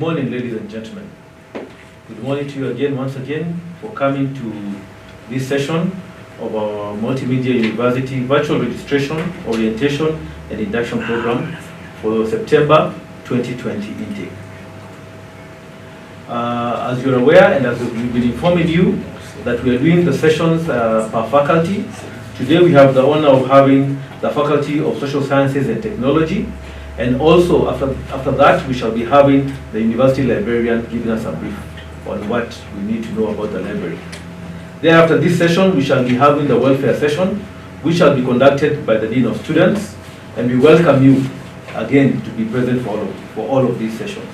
morning, ladies and gentlemen. Good morning to you again, once again, for coming to this session of our Multimedia University Virtual Registration, Orientation and Induction Program for September 2020 intake. As you're aware, and as we've been informing you, that we are doing the sessions per faculty. Today we have the honor of having the Faculty of Social Sciences and Technology, and also after that we shall be having the University Librarian giving us a brief on what we need to know about the library. Thereafter this session we shall be having the welfare session, which shall be conducted by the Dean of Students, and we welcome you again to be present for all of these sessions.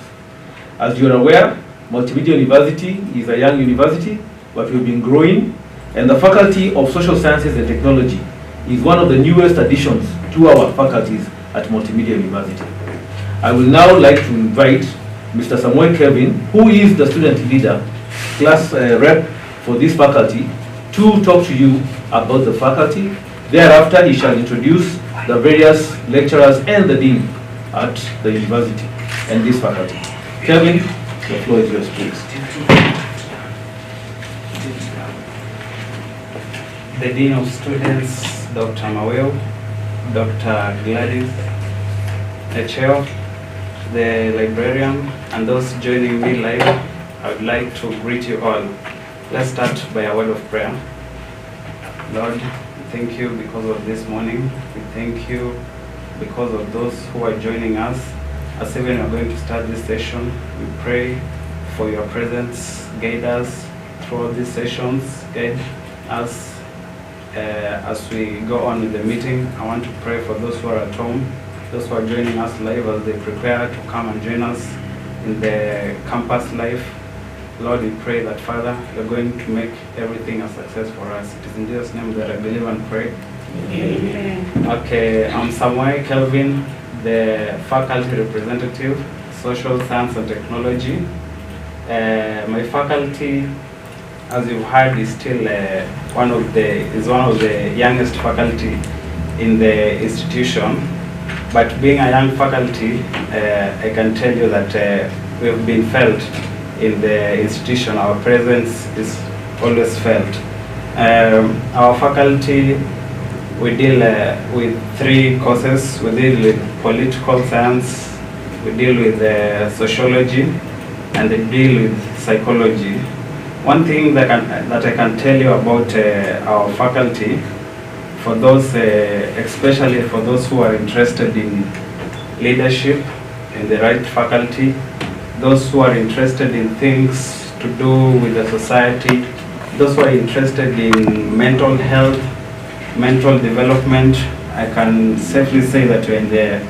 As you are aware, Multimedia University is a young university, but we've been growing, and the Faculty of Social Sciences and Technology is one of the newest additions to our faculties at Multimedia University. I will now like to invite Mr. Samuel Kelvin, who is the student leader, class rep for this faculty, to talk to you about the faculty. Thereafter, he shall introduce the various lecturers and the dean at the university and this faculty. Kelvin, the floor is yours, please. The Dean of Students, Dr. Maweo, Dr. Gladys, the chair, the librarian, and those joining me live, I would like to greet you all. Let's start by a word of prayer. Lord, thank you because of this morning. We thank you because of those who are joining us. As even we are going to start this session, we pray for your presence. Guide us throughout these sessions. Guide us as we go on with the meeting. I want to pray for those who are at home, those who are joining us live as they prepare to come and join us in the campus life. Lord, we pray that, Father, you're going to make everything a success for us. It is in Jesus' name that I believe and pray. Amen. Okay, I'm Samuel Kelvin, the faculty representative, Social Science and Technology. My faculty, as you've heard, is still one of the youngest faculty in the institution. But being a young faculty, I can tell you that we've been felt in the institution. Our presence is always felt. Our faculty, we deal with 3 courses. We deal with political science, we deal with sociology, and we deal with psychology. One thing that I can tell you about our faculty, for those, especially for those who are interested in leadership in the right faculty, those who are interested in things to do with the society, those who are interested in mental health, mental development, I can safely say that you're in the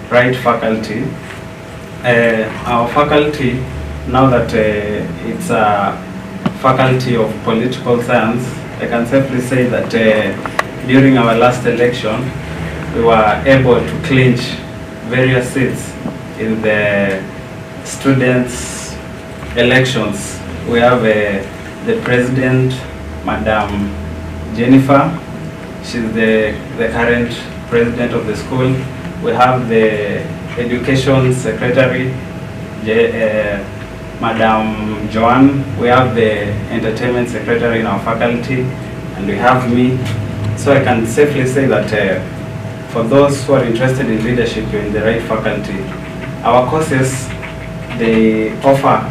right faculty. Our faculty, now that it's a faculty of political science, I can safely say that during our last election, we were able to clinch various seats in the students' elections. We have the president, Madam Jennifer. She's the current president of the school. We have the education secretary, Madam Joanne. We have the entertainment secretary in our faculty, and we have me. So I can safely say that for those who are interested in leadership, you're in the right faculty. Our courses, they offer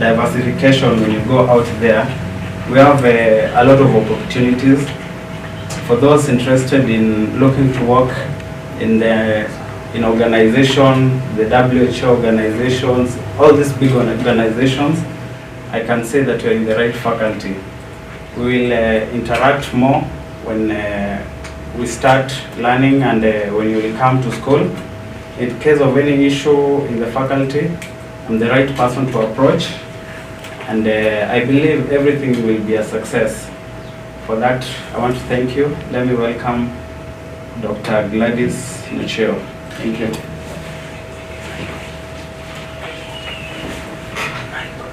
diversification when you go out there. We have a lot of opportunities for those interested in looking to work in organization, the WHO organizations, all these big organizations. I can say that you're in the right faculty. We will interact more when we start learning and when you will come to school. In case of any issue in the faculty, I'm the right person to approach, and I believe everything will be a success. For that, I want to thank you. Let me welcome Dr. Gladys Nucheo. Thank you.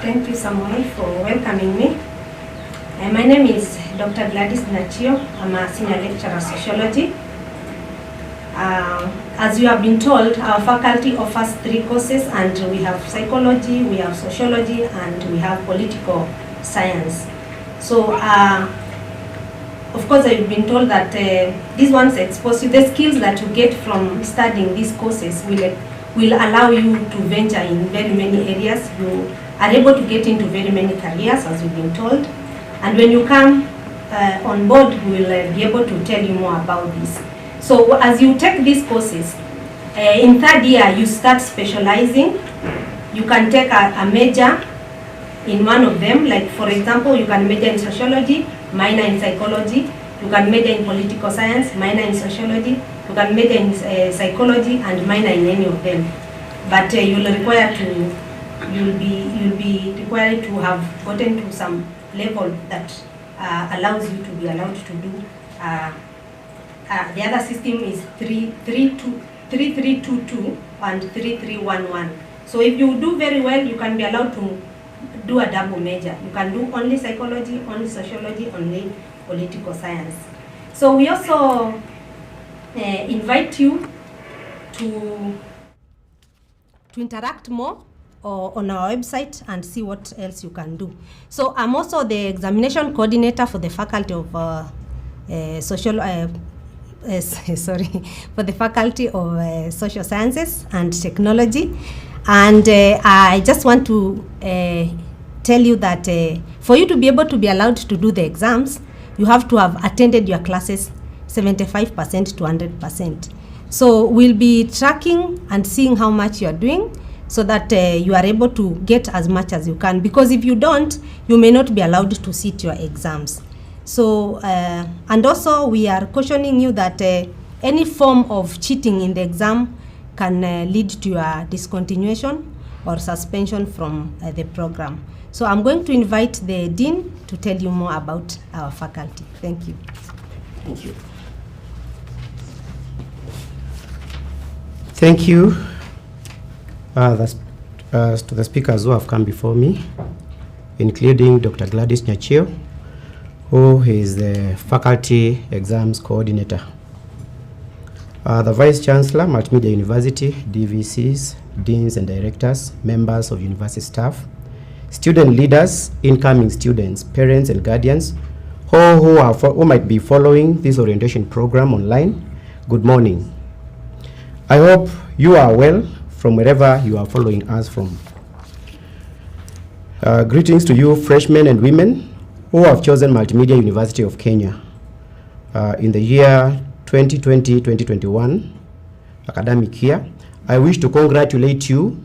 Thank you, Samuel, for welcoming me. My name is Dr. Gladys Nachio. I'm a senior lecturer of sociology. As you have been told, our faculty offers 3 courses, and we have psychology, we have sociology, and we have political science. So, of course, I've been told that these ones expose you. The skills that you get from studying these courses will allow you to venture in very many areas. You are able to get into very many careers, as you've been told. And when you come on board, we will be able to tell you more about this. So as you take these courses, in 3rd year, you start specializing. You can take a major in one of them. Like, for example, you can major in sociology, minor in psychology. You can major in political science, minor in sociology. You can major in psychology and minor in any of them. But you'll be required to have gotten to some level that allows you to be allowed to do. The other system is 3322 and 3311. So if you do very well, you can be allowed to do a double major. You can do only psychology, only sociology, only political science. So we also invite you to interact more on our website and see what else you can do. So I'm also the examination coordinator for the faculty of for the faculty of social sciences and technology. And I just want to tell you that for you to be able to be allowed to do the exams, you have to have attended your classes 75% to 100%. So we'll be tracking and seeing how much you are doing, so that you are able to get as much as you can. Because if you don't, you may not be allowed to sit your exams. So, and also we are cautioning you that any form of cheating in the exam can lead to your discontinuation or suspension from the program. So I'm going to invite the Dean to tell you more about our faculty. Thank you. Thank you. Thank you to the speakers who have come before me, including Dr. Gladys Nyachio, who is the Faculty Exams Coordinator. The Vice Chancellor, Multimedia University, DVCs, Deans and Directors, members of university staff, student leaders, incoming students, parents and guardians, who might be following this orientation program online, good morning. I hope you are well from wherever you are following us from. Greetings to you freshmen and women who have chosen Multimedia University of Kenya in the year 2020-2021 academic year. I wish to congratulate you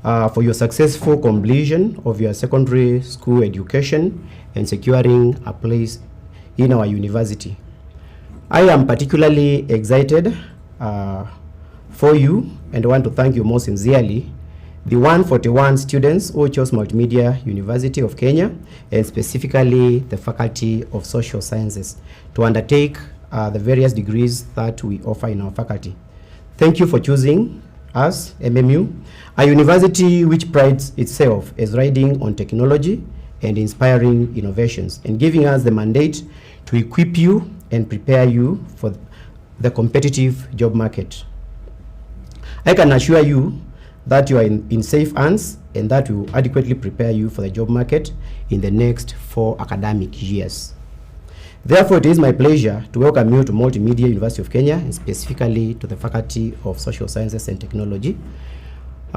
for your successful completion of your secondary school education and securing a place in our university. I am particularly excited for you and want to thank you most sincerely, the 141 students who chose Multimedia University of Kenya, and specifically the Faculty of Social Sciences, to undertake the various degrees that we offer in our faculty. Thank you for choosing us, MMU, a university which prides itself as riding on technology and inspiring innovations, and giving us the mandate to equip you and prepare you for the competitive job market. I can assure you that you are in safe hands and that will adequately prepare you for the job market in the next 4 academic years. Therefore, it is my pleasure to welcome you to Multimedia University of Kenya, and specifically to the Faculty of Social Sciences and Technology.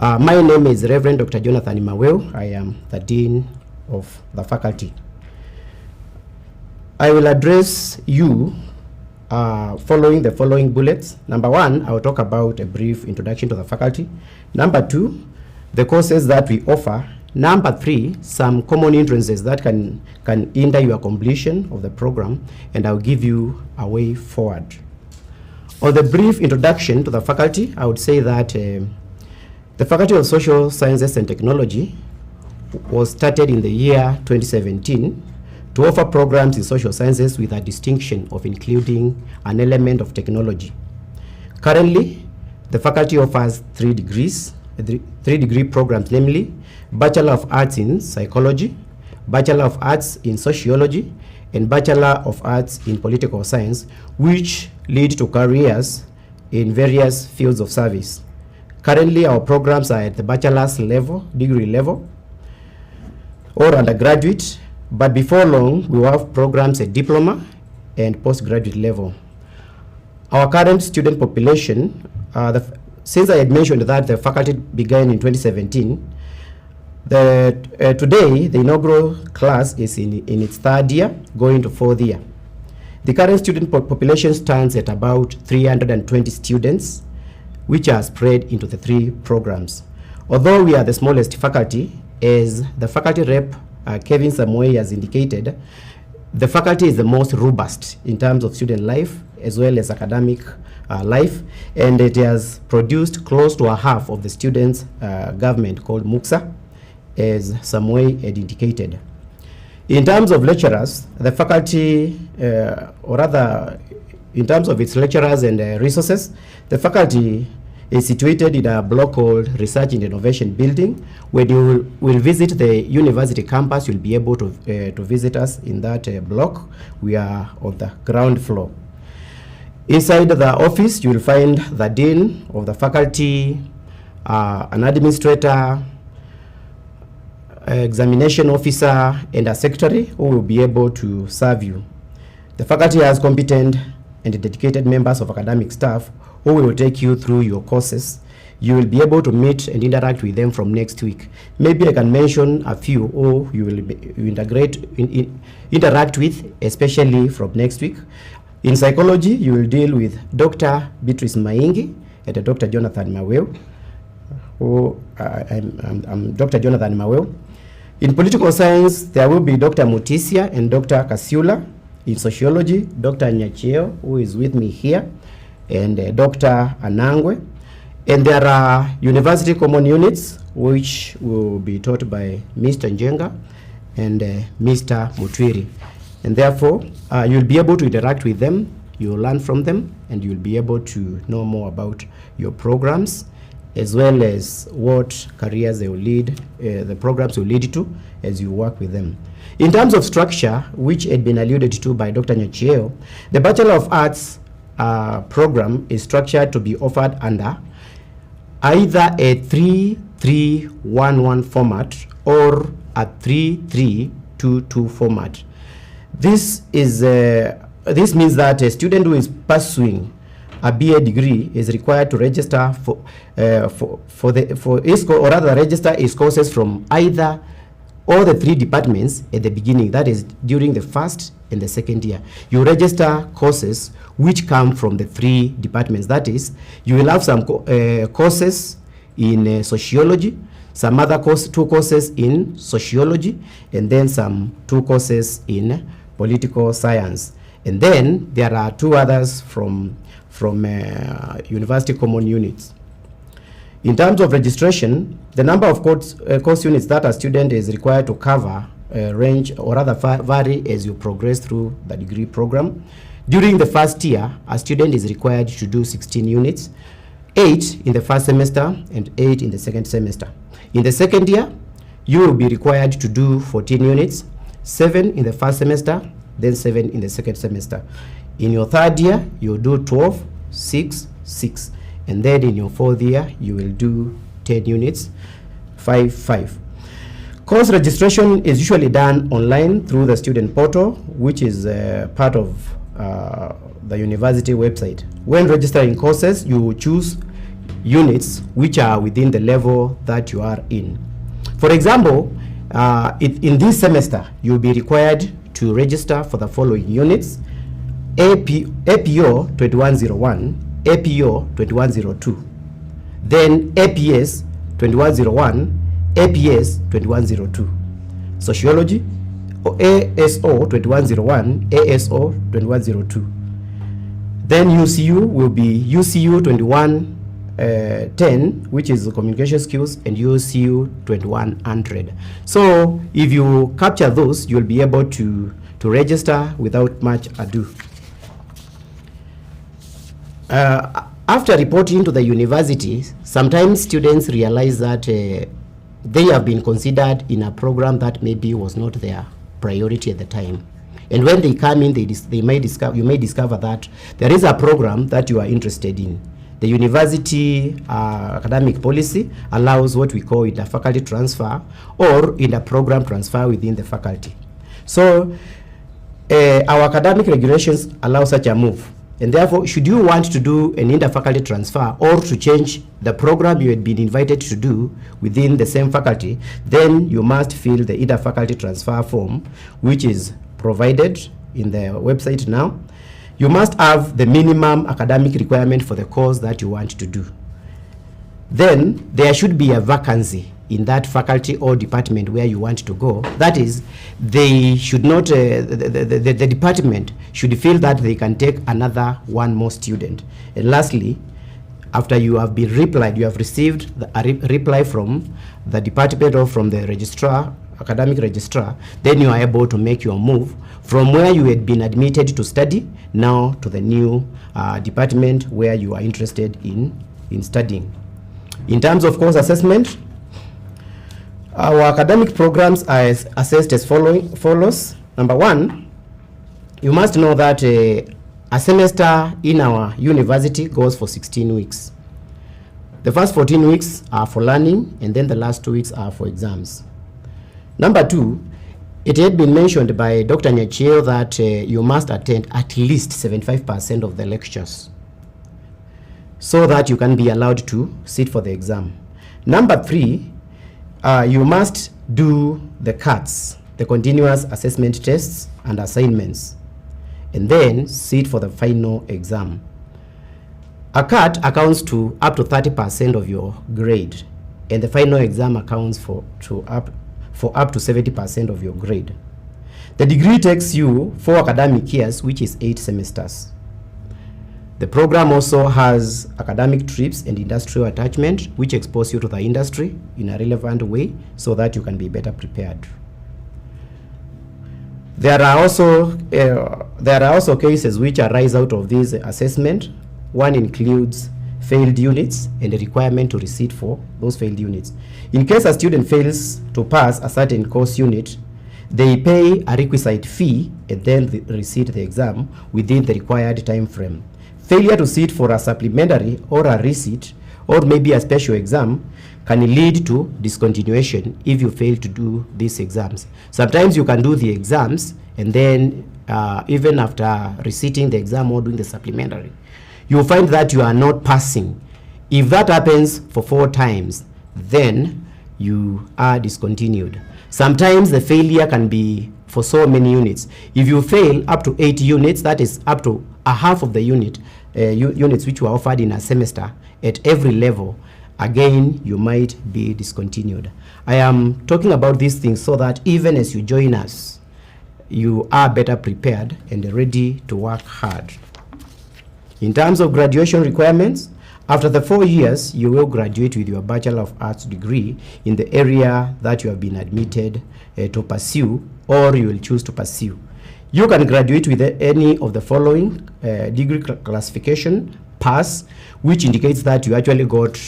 My name is Reverend Dr. Jonathan Maweu. I am the Dean of the faculty. I will address you following the following bullets. Number 1, I will talk about a brief introduction to the faculty. Number 2, the courses that we offer. Number 3, some common hindrances that can hinder your completion of the program, and I'll give you a way forward. On the brief introduction to the faculty, I would say that the Faculty of Social Sciences and Technology was started in the year 2017 to offer programs in social sciences with a distinction of including an element of technology. Currently, the faculty offers 3 degrees, 3-degree programs, namely Bachelor of Arts in Psychology, Bachelor of Arts in Sociology, and Bachelor of Arts in Political Science, which lead to careers in various fields of service. Currently, our programs are at the bachelor's level, degree level, or undergraduate, but before long, we will have programs at diploma and postgraduate level. Our current student population, since I had mentioned that the faculty began in 2017, today, the inaugural class is in its third year, going to fourth year. The current student population stands at about 320 students, which are spread into the 3 programs. Although we are the smallest faculty, as the faculty rep, Kevin Samuel, has indicated, the faculty is the most robust in terms of student life as well as academic life, and it has produced close to a half of the students' government called MUXA, as Samuel had indicated. In terms of lecturers, the faculty, or rather, in terms of its lecturers and resources, the faculty is situated in a block called Research and Innovation Building. When you will visit the university campus, you'll be able to visit us in that block. We are on the ground floor. Inside the office, you will find the dean of the faculty, an administrator, examination officer, and a secretary who will be able to serve you. The faculty has competent and dedicated members of academic staff who will take you through your courses. You will be able to meet and interact with them from next week. Maybe I can mention a few who you will interact with, especially from next week. In psychology, you will deal with Dr. Beatrice Maingi and Dr. Jonathan Maweu. I'm Dr. Jonathan Maweu. In political science, there will be Dr. Mutisia and Dr. Kasiula. In sociology, Dr. Nyacheo, who is with me here, and Dr. Anangwe. And there are university common units, which will be taught by Mr. Njenga and Mr. Mutwiri. And therefore, you'll be able to interact with them, you'll learn from them, and you'll be able to know more about your programs, as well as what careers they will lead, the programs will lead to as you work with them. In terms of structure, which had been alluded to by Dr. Nyacheo, the Bachelor of Arts program is structured to be offered under either a 3-3-1-1 format or a 3-3-2-2 format. This means that a student who is pursuing a BA degree is required to register register his courses from either all the 3 departments at the beginning, that is during the first and the second year. You register courses which come from the 3 departments. That is, you will have some courses in sociology, some other 2 courses in sociology, and then some 2 courses in political science. And then there are 2 others from university common units. In terms of registration, the number of course units that a student is required to cover range or rather vary as you progress through the degree program. During the first year, a student is required to do 16 units, 8 in the first semester and 8 in the second semester. In the second year, you will be required to do 14 units, 7 in the first semester, then 7 in the second semester. In your third year, you'll do 12, 6, 6. And then in your fourth year, you will do 10 units, 5, 5. Course registration is usually done online through the student portal, which is part of the university website. When registering courses, you choose units which are within the level that you are in. For example, in this semester, you'll be required to register for the following units: APO 2101, APO 2102, then APS 2101, APS 2102, Sociology, ASO 2101, ASO 2102. Then UCU will be UCU 2110, which is communication skills, and UCU 2100. So if you capture those, you'll be able to register without much ado. After reporting to the university, sometimes students realize that they have been considered in a program that maybe was not their priority at the time. And when they come in, you may discover that there is a program that you are interested in. the university academic policy allows what we call inter-faculty transfer or inter-program transfer within the faculty. So our academic regulations allow such a move. And therefore, should you want to do an inter-faculty transfer or to change the program you had been invited to do within the same faculty, then you must fill the inter-faculty transfer form, which is provided in the website now. You must have the minimum academic requirement for the course that you want to do. Then there should be a vacancy in that faculty or department where you want to go. That is, they should not, the department should feel that they can take another one more student. And lastly, after you have been replied, you have received a reply from the department or from the registrar, academic registrar, then you are able to make your move from where you had been admitted to study now to the new department where you are interested in studying. In terms of course assessment, our academic programs are assessed as follows. Number one, you must know that a semester in our university goes for 16 weeks. The first 14 weeks are for learning, and then the last 2 weeks are for exams. Number two, it had been mentioned by Dr. Nyachio that you must attend at least 75% of the lectures so that you can be allowed to sit for the exam. Number three, you must do the CATs, the continuous assessment tests and assignments, and then sit for the final exam. A CAT accounts to up to 30% of your grade, and the final exam accounts for up to 70% of your grade. The degree takes you 4 academic years, which is 8 semesters. The program also has academic trips and industrial attachment, which expose you to the industry in a relevant way so that you can be better prepared. There are also cases which arise out of this assessment. One includes failed units and the requirement to receipt for those failed units. In case a student fails to pass a certain course unit, they pay a requisite fee and then receipt the exam within the required time frame. Failure to sit for a supplementary or a receipt or maybe a special exam can lead to discontinuation if you fail to do these exams. Sometimes you can do the exams and then even after receiving the exam or doing the supplementary, you'll find that you are not passing. If that happens for 4 times, then you are discontinued. Sometimes the failure can be for so many units. If you fail up to 8 units, that is up to a half of the units which were offered in a semester at every level, again, you might be discontinued. I am talking about these things so that even as you join us, you are better prepared and ready to work hard. In terms of graduation requirements, after the 4 years, you will graduate with your Bachelor of Arts degree in the area that you have been admitted to pursue, or you will choose to pursue. You can graduate with any of the following degree classification: pass, which indicates that you actually got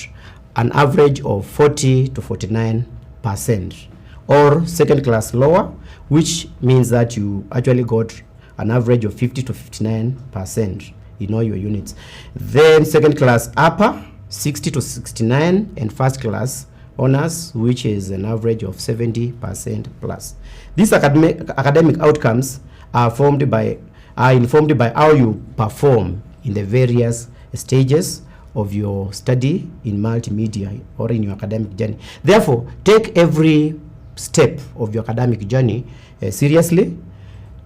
an average of 40 to 49%, or second class lower, which means that you actually got an average of 50 to 59% in all your units. Then second class upper, 60 to 69, and first class honors, which is an average of 70% plus. These academic outcomes are informed by how you perform in the various stages of your study in multimedia or in your academic journey. Therefore, take every step of your academic journey seriously.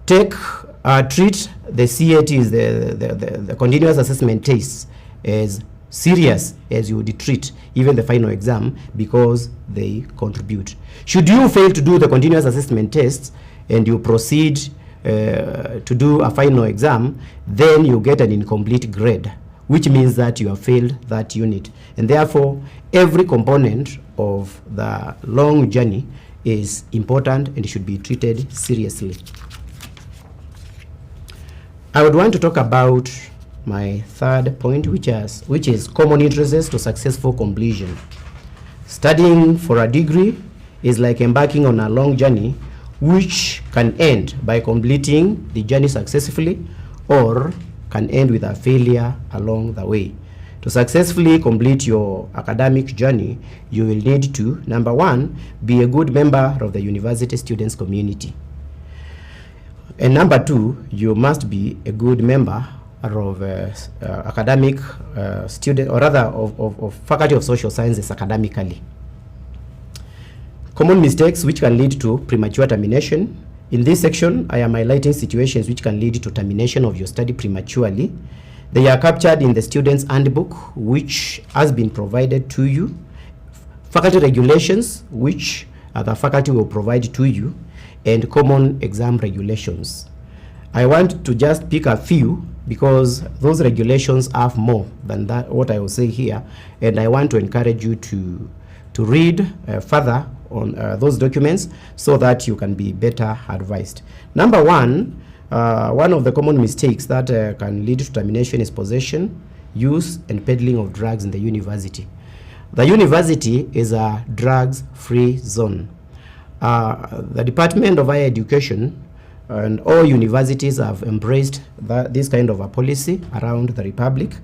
Treat the CATs, the continuous assessment tests, as serious as you would treat even the final exam, because they contribute. Should you fail to do the continuous assessment tests and you proceed to do a final exam, then you get an incomplete grade, which means that you have failed that unit. And therefore, every component of the long journey is important and should be treated seriously. I would want to talk about my third point, which is common interests to successful completion. Studying for a degree is like embarking on a long journey, which can end by completing the journey successfully or can end with a failure along the way. To successfully complete your academic journey, you will need to, number one, be a good member of the university students community. And number two, you must be a good member of academic student, or rather of Faculty of Social Sciences academically. Common mistakes which can lead to premature termination. In this section, I am highlighting situations which can lead to termination of your study prematurely. They are captured in the student's handbook, which has been provided to you, faculty regulations, which the faculty will provide to you, and common exam regulations. I want to just pick a few because those regulations have more than that, what I will say here, and I want to encourage you to read further on those documents so that you can be better advised. Number one of the common mistakes that can lead to termination is possession, use, and peddling of drugs in the university. The university is a drugs-free zone. The Department of Higher Education and all universities have embraced this kind of a policy around the Republic,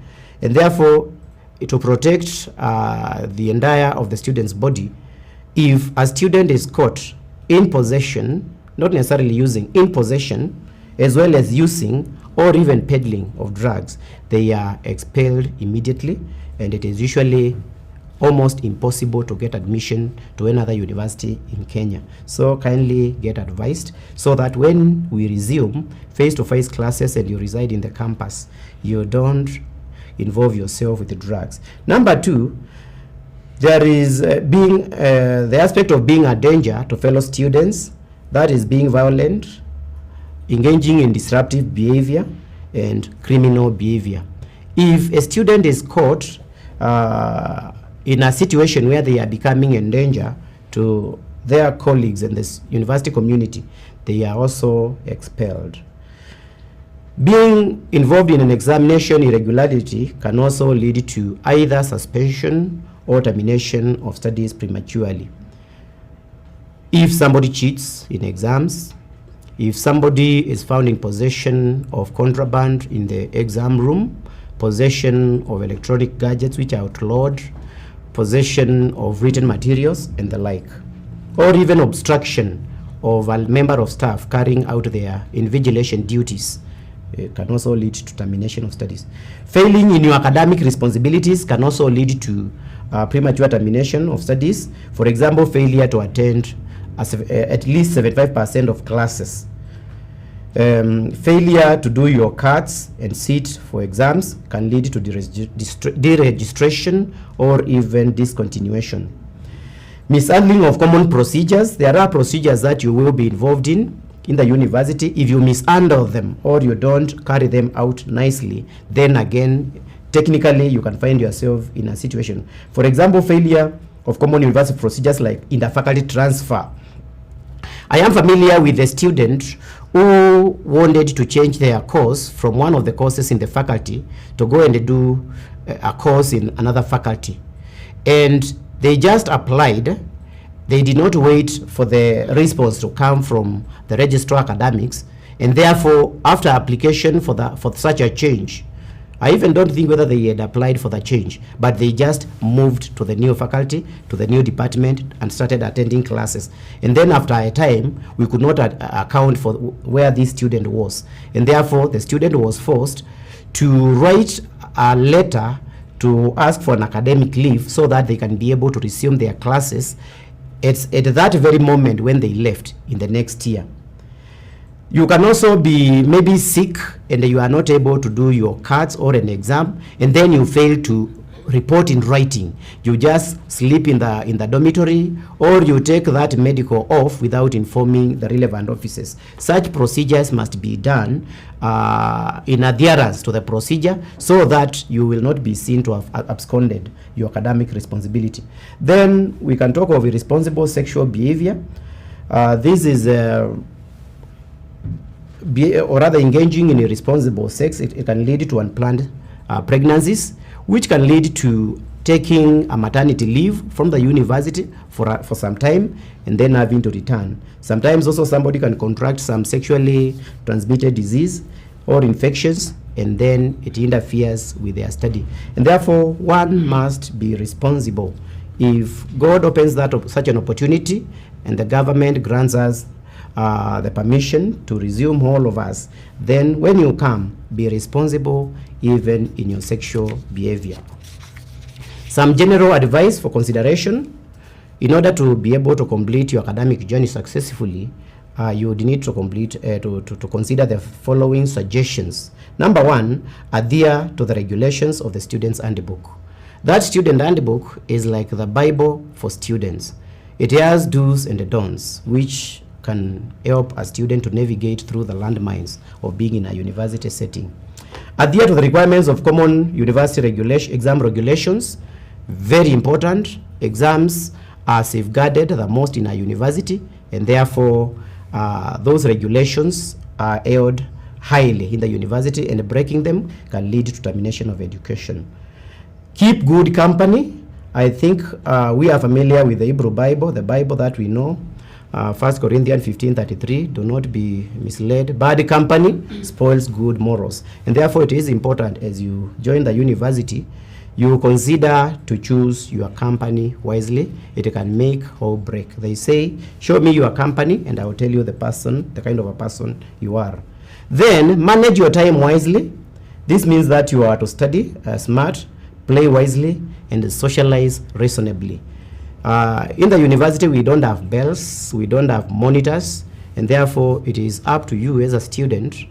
and therefore to protect the entire of the student's body, if a student is caught in possession, not necessarily using, in possession, as well as using or even peddling of drugs, they are expelled immediately, and it is usually almost impossible to get admission to another university in Kenya. So kindly get advised so that when we resume face-to-face classes and you reside in the campus, you don't involve yourself with the drugs. Number two, there is the aspect of being a danger to fellow students, that is being violent, engaging in disruptive behavior, and criminal behavior. If a student is caught in a situation where they are becoming a danger to their colleagues in this university community, they are also expelled. Being involved in an examination irregularity can also lead to either suspension or termination of studies prematurely. If somebody cheats in exams, if somebody is found in possession of contraband in the exam room, possession of electronic gadgets which are outlawed, possession of written materials and the like, or even obstruction of a member of staff carrying out their invigilation duties, it can also lead to termination of studies. Failing in your academic responsibilities can also lead to premature termination of studies. For example, failure to attend at least 75% of classes. Failure to do your cards and sit for exams can lead to deregistration or even discontinuation. Mishandling of common procedures. There are procedures that you will be involved in the university. If you mishandle them or you don't carry them out nicely, then again, technically you can find yourself in a situation. For example, failure of common university procedures like inter-faculty transfer. I am familiar with a student who wanted to change their course from one of the courses in the faculty to go and do a course in another faculty. And they just applied. They did not wait for the response to come from the registrar academics, and therefore after application for such a change, I even don't think whether they had applied for the change, but they just moved to the new faculty, to the new department, and started attending classes. And then after a time, we could not account for where this student was. And therefore, the student was forced to write a letter to ask for an academic leave so that they can be able to resume their classes at that very moment when they left in the next year. You can also be maybe sick and you are not able to do your cards or an exam, and then you fail to report in writing. You just sleep in the dormitory, or you take that medical off without informing the relevant officers. Such procedures must be done in adherence to the procedure so that you will not be seen to have absconded your academic responsibility. Then we can talk of irresponsible sexual behavior. This is or rather engaging in irresponsible sex. It can lead to unplanned pregnancies, which can lead to taking a maternity leave from the university for some time and then having to return. Sometimes also somebody can contract some sexually transmitted disease or infections and then it interferes with their study. And therefore, one must be responsible. If God opens such an opportunity and the government grants us the permission to resume all of us, then when you come, be responsible even in your sexual behavior. Some general advice for consideration. In order to be able to complete your academic journey successfully, you would need to consider the following suggestions. Number one, adhere to the regulations of the student's handbook. That student handbook is like the Bible for students. It has do's and don'ts, which can help a student to navigate through the landmines of being in a university setting. Adhere to the requirements of common university exam regulations. Very important. Exams are safeguarded the most in a university, and therefore those regulations are held highly in the university, and breaking them can lead to termination of education. Keep good company. I think we are familiar with the Hebrew Bible, the Bible that we know. 1 Corinthians 15:33, do not be misled. Bad company spoils good morals. And therefore it is important, as you join the university, you consider to choose your company wisely. It can make or break. They say, show me your company and I will tell you the kind of a person you are. Then manage your time wisely. This means that you are to study smart, play wisely, and socialize reasonably. In the university, we don't have bells, we don't have monitors, and therefore it is up to you as a student,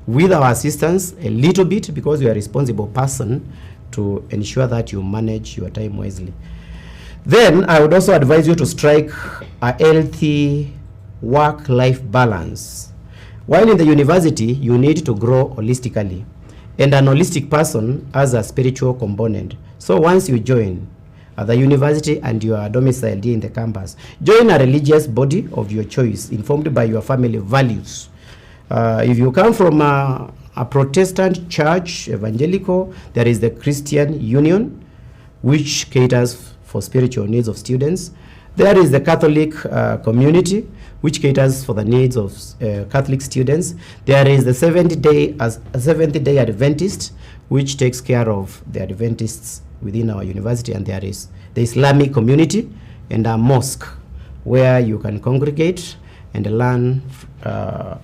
with our assistance a little bit, because you are a responsible person, to ensure that you manage your time wisely. Then I would also advise you to strike a healthy work-life balance. While in the university, you need to grow holistically, and an holistic person has a spiritual component. So once you join the university and you are domiciled in the campus, join a religious body of your choice, informed by your family values. If you come from a Protestant church, evangelical, there is the Christian Union, which caters for spiritual needs of students. There is the Catholic community, which caters for the needs of Catholic students. There is the Seventh-day Adventist, which takes care of the Adventists within our university. And there is the Islamic community and a mosque, where you can congregate and learn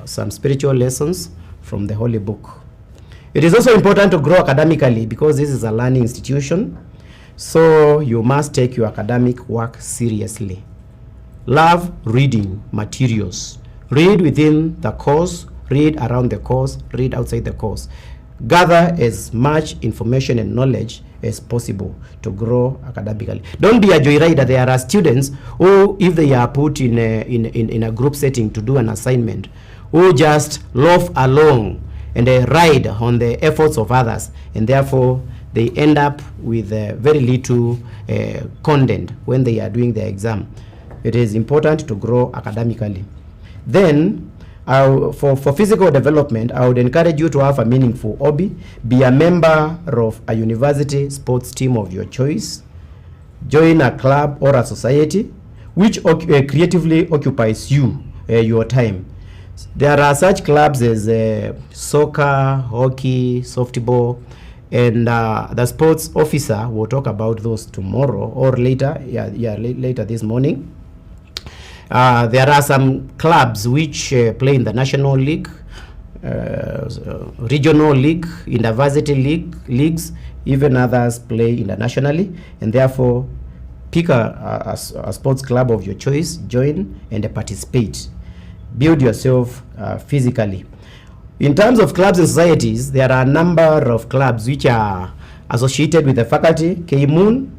some spiritual lessons from the Holy Book. It is also important to grow academically, because this is a learning institution. So you must take your academic work seriously. Love reading materials. Read within the course, read around the course, read outside the course. Gather as much information and knowledge as possible to grow academically. Don't be a joyrider. There are students who, if they are put in a group setting to do an assignment, who just loaf along and they ride on the efforts of others, and therefore they end up with very little content when they are doing their exam. It is important to grow academically. Then, for physical development, I would encourage you to have a meaningful hobby. Be a member of a university sports team of your choice. Join a club or a society which creatively occupies your time. There are such clubs as soccer, hockey, softball, and the sports officer will talk about those tomorrow or later. Later this morning. There are some clubs which play in the National League, Regional League, University leagues, even others play internationally, and therefore pick a sports club of your choice, join and participate. Build yourself physically. In terms of clubs and societies, there are a number of clubs which are associated with the faculty: KMUN,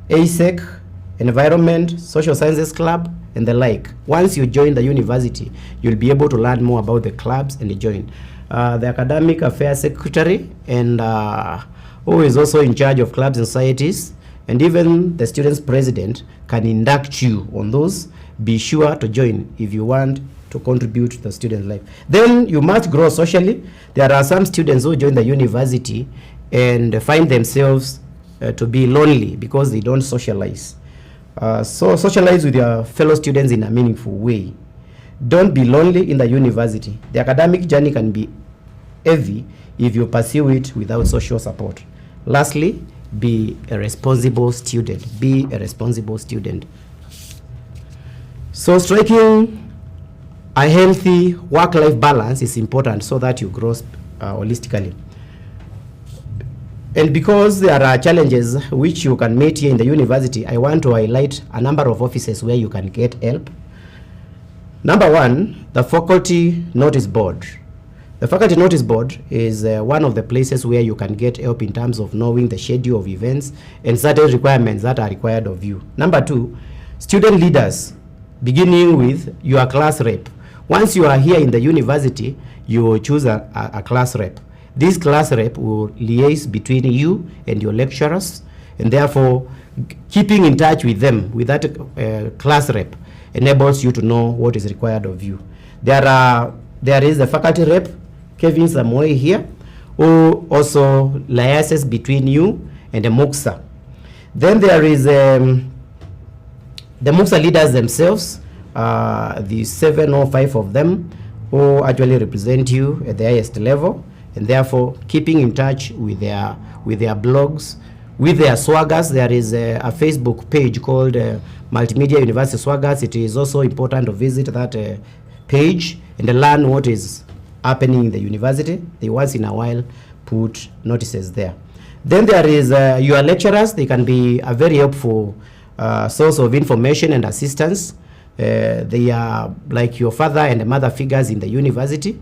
ASEC, Environment, Social Sciences Club, and the like. Once you join the university, you'll be able to learn more about the clubs and join. The Academic Affairs Secretary, and who is also in charge of clubs and societies, and even the students' president can induct you on those. Be sure to join if you want to contribute to the student life. Then you must grow socially. There are some students who join the university and find themselves to be lonely because they don't socialize. So socialize with your fellow students in a meaningful way. Don't be lonely in the university. The academic journey can be heavy if you pursue it without social support. Lastly, be a responsible student. Be a responsible student. So striking a healthy work-life balance is important so that you grow holistically. And because there are challenges which you can meet here in the university, I want to highlight a number of offices where you can get help. Number one, the faculty notice board. The faculty notice board is one of the places where you can get help in terms of knowing the schedule of events and certain requirements that are required of you. Number two, student leaders, beginning with your class rep. Once you are here in the university, you will choose a class rep. This class rep will liaise between you and your lecturers, and therefore keeping in touch with them, with that class rep, enables you to know what is required of you. There is the faculty rep, Kevin Samoe here, who also liaises between you and the MUXA. Then there is the MUXA leaders themselves, the 7 or 5 of them, who actually represent you at the highest level, and therefore keeping in touch with their blogs, with their swaggers. There is a Facebook page called Multimedia University Swaggers. It is also important to visit that page and learn what is happening in the university. They once in a while put notices there. Then there is your lecturers. They can be a very helpful source of information and assistance. They are like your father and mother figures in the university.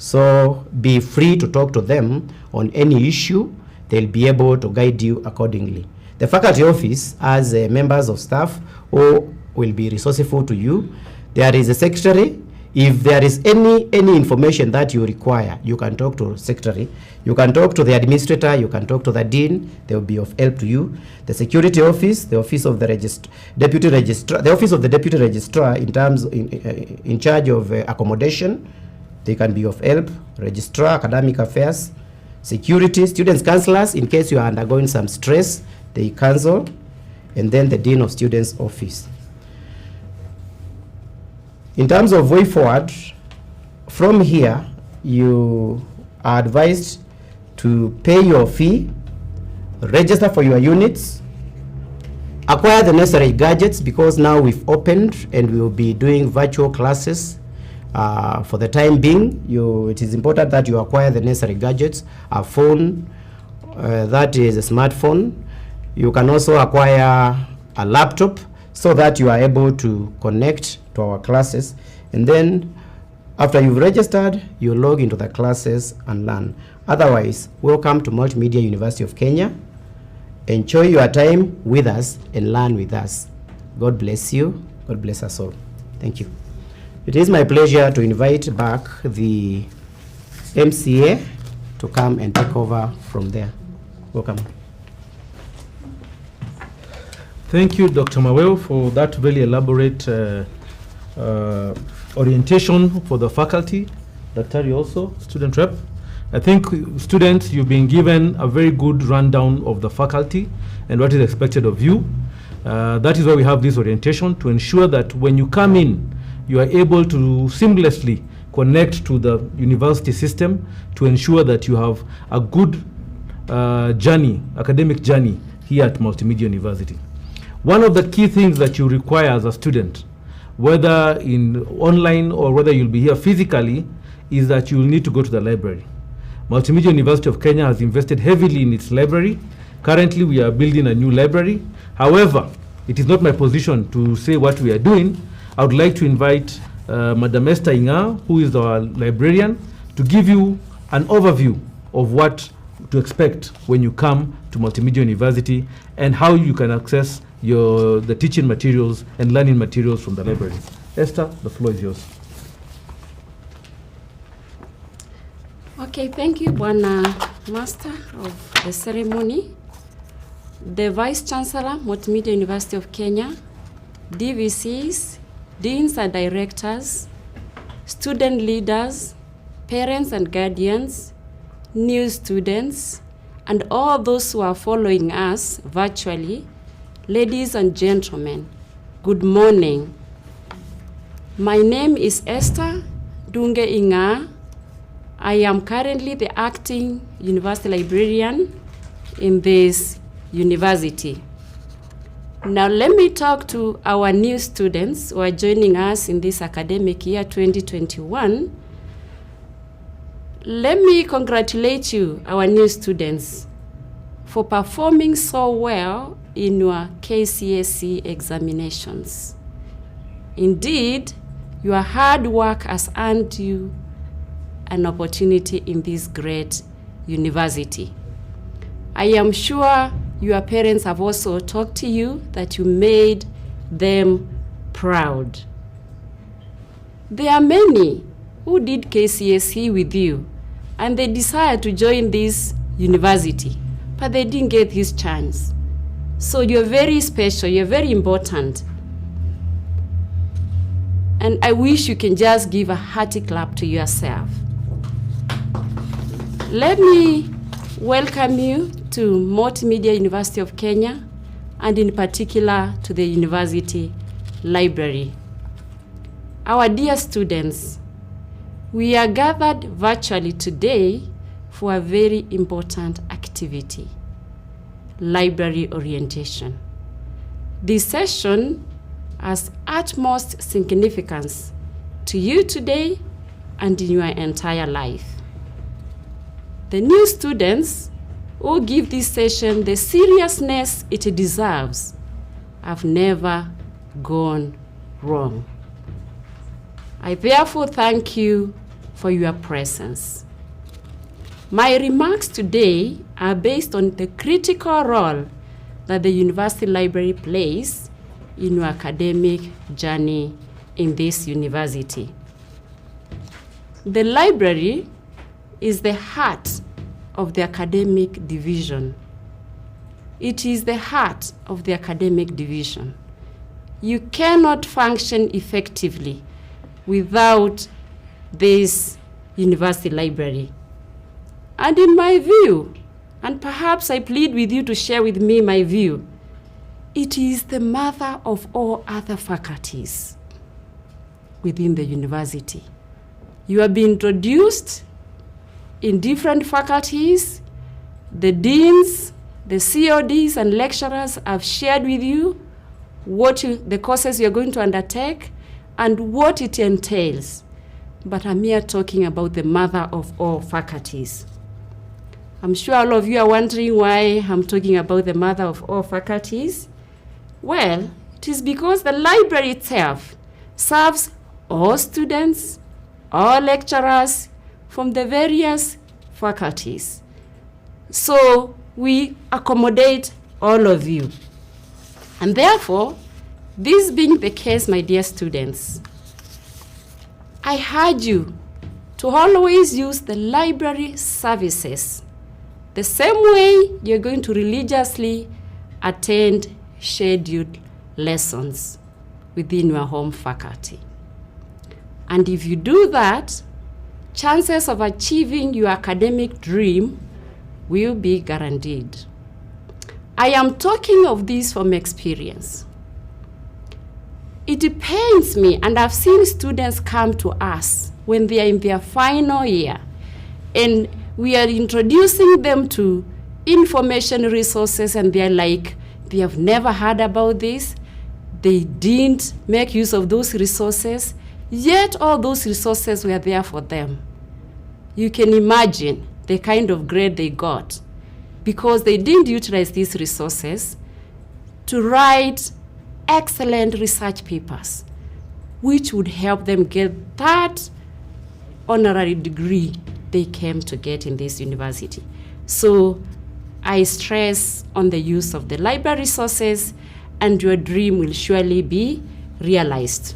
So be free to talk to them on any issue. They'll be able to guide you accordingly. The faculty office has members of staff who will be resourceful to you. There is a secretary. If there is any information that you require, you can talk to secretary. You can talk to the administrator. You can talk to the dean. They will be of help to you. The security office, the office of the deputy registrar, the office of the deputy registrar in charge of accommodation. They can be of help. Registrar, academic affairs, security, students counselors, in case you are undergoing some stress, they counsel, and then the dean of students office. In terms of way forward, from here, you are advised to pay your fee, register for your units, acquire the necessary gadgets, because now we've opened and we will be doing virtual classes. For the time being, it is important that you acquire the necessary gadgets, a phone, that is a smartphone. You can also acquire a laptop so that you are able to connect to our classes. And then after you've registered, you log into the classes and learn. Otherwise, welcome to Multimedia University of Kenya. Enjoy your time with us and learn with us. God bless you. God bless us all. Thank you. It is my pleasure to invite back the MCA to come and take over from there. Welcome. Thank you, Dr. Maweo, for that very elaborate orientation for the faculty. Dr. also, student rep. I think students, you've been given a very good rundown of the faculty and what is expected of you. That is why we have this orientation, to ensure that when you come in, you are able to seamlessly connect to the university system to ensure that you have a good academic journey here at Multimedia University. One of the key things that you require as a student, whether in online or whether you'll be here physically, is that you will need to go to the library. Multimedia University of Kenya has invested heavily in its library. Currently, we are building a new library. However, it is not my position to say what we are doing. I would like to invite Madam Esther Inga, who is our librarian, to give you an overview of what to expect when you come to Multimedia University and how you can access the teaching materials and learning materials from the library. Esther, the floor is yours. Okay, thank you, Bwana Master of the ceremony, the Vice Chancellor, Multimedia University of Kenya, DVCs, Deans and Directors, student leaders, parents and guardians, new students, and all those who are following us virtually. Ladies and gentlemen, good morning. My name is Esther Dunge Inga, I am currently the acting university librarian in this university. Now let me talk to our new students who are joining us in this academic year 2021. Let me congratulate you, our new students, for performing so well in your KCSE examinations. Indeed, your hard work has earned you an opportunity in this great university. I am sure your parents have also talked to you that you made them proud. There are many who did KCSE with you and they decided to join this university, but they didn't get this chance. So you're very special, you're very important. And I wish you can just give a hearty clap to yourself. Let me welcome you to Multimedia University of Kenya, and in particular to the University Library. Our dear students, we are gathered virtually today for a very important activity, library orientation. This session has utmost significance to you today and in your entire life. The new students who give this session the seriousness it deserves have never gone wrong. I therefore thank you for your presence. My remarks today are based on the critical role that the University Library plays in your academic journey in this university. The library is the heart of the academic division. It is the heart of the academic division. You cannot function effectively without this university library. And in my view, and perhaps I plead with you to share with me my view, it is the mother of all other faculties within the university. You have been introduced in different faculties. The deans, the CODs, and lecturers have shared with you the courses you're going to undertake and what it entails. But I'm here talking about the mother of all faculties. I'm sure all of you are wondering why I'm talking about the mother of all faculties. Well, it is because the library itself serves all students, all lecturers from the various faculties. So we accommodate all of you. And therefore, this being the case, my dear students, I urge you to always use the library services the same way you're going to religiously attend scheduled lessons within your home faculty. And if you do that, chances of achieving your academic dream will be guaranteed. I am talking of this from experience. It pains me, and I've seen students come to us when they are in their final year, and we are introducing them to information resources, and they're like, they have never heard about this. They didn't make use of those resources, yet all those resources were there for them. You can imagine the kind of grade they got because they didn't utilize these resources to write excellent research papers, which would help them get that honorary degree they came to get in this university. So I stress on the use of the library resources, and your dream will surely be realized.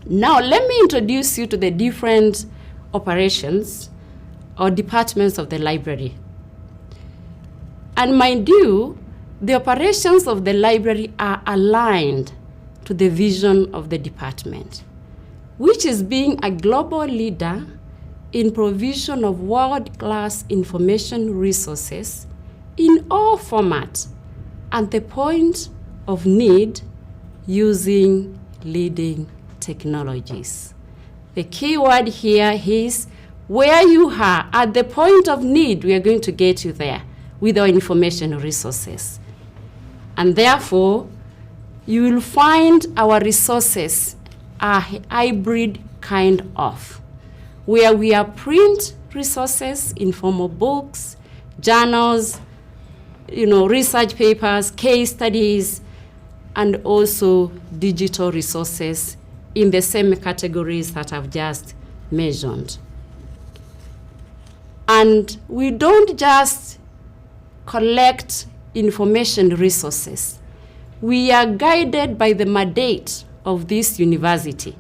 Now, let me introduce you to the different operations or departments of the library. And mind you, the operations of the library are aligned to the vision of the department, which is being a global leader in provision of world-class information resources in all formats at the point of need using leading technologies. The key word here is Where you are, at the point of need, we are going to get you there with our information resources. And therefore, you will find our resources are hybrid kind of, where we are print resources in form of books, journals, research papers, case studies, and also digital resources in the same categories that I've just mentioned. And we don't just collect information resources. We are guided by the mandate of this university,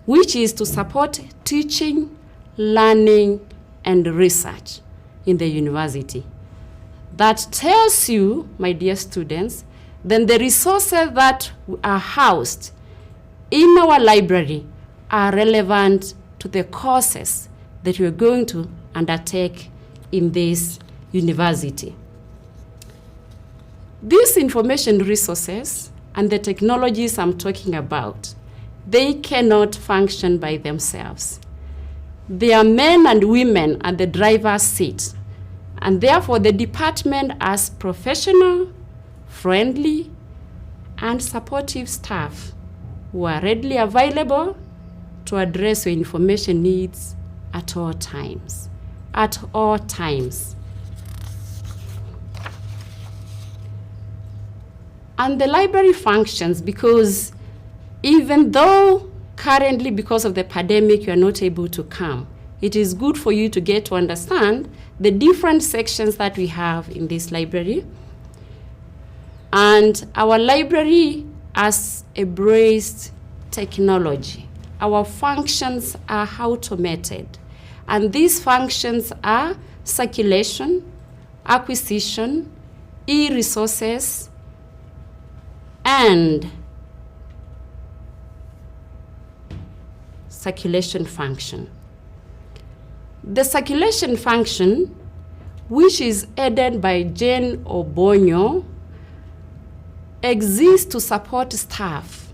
which is to support teaching, learning, and research in the university. That tells you, my dear students, then the resources that are housed in our library are relevant to the courses that we're going to undertake in this university. These information resources and the technologies I'm talking about, they cannot function by themselves. They are men and women at the driver's seat, and therefore the department has professional, friendly, and supportive staff who are readily available to address your information needs at all times. At all times. And the library functions because even though currently because of the pandemic you are not able to come, it is good for you to get to understand the different sections that we have in this library. And our library has embraced technology. Our functions are automated. And these functions are circulation, acquisition, EResources, and circulation function. The circulation function, which is headed by Jane Obonyo, exists to support staff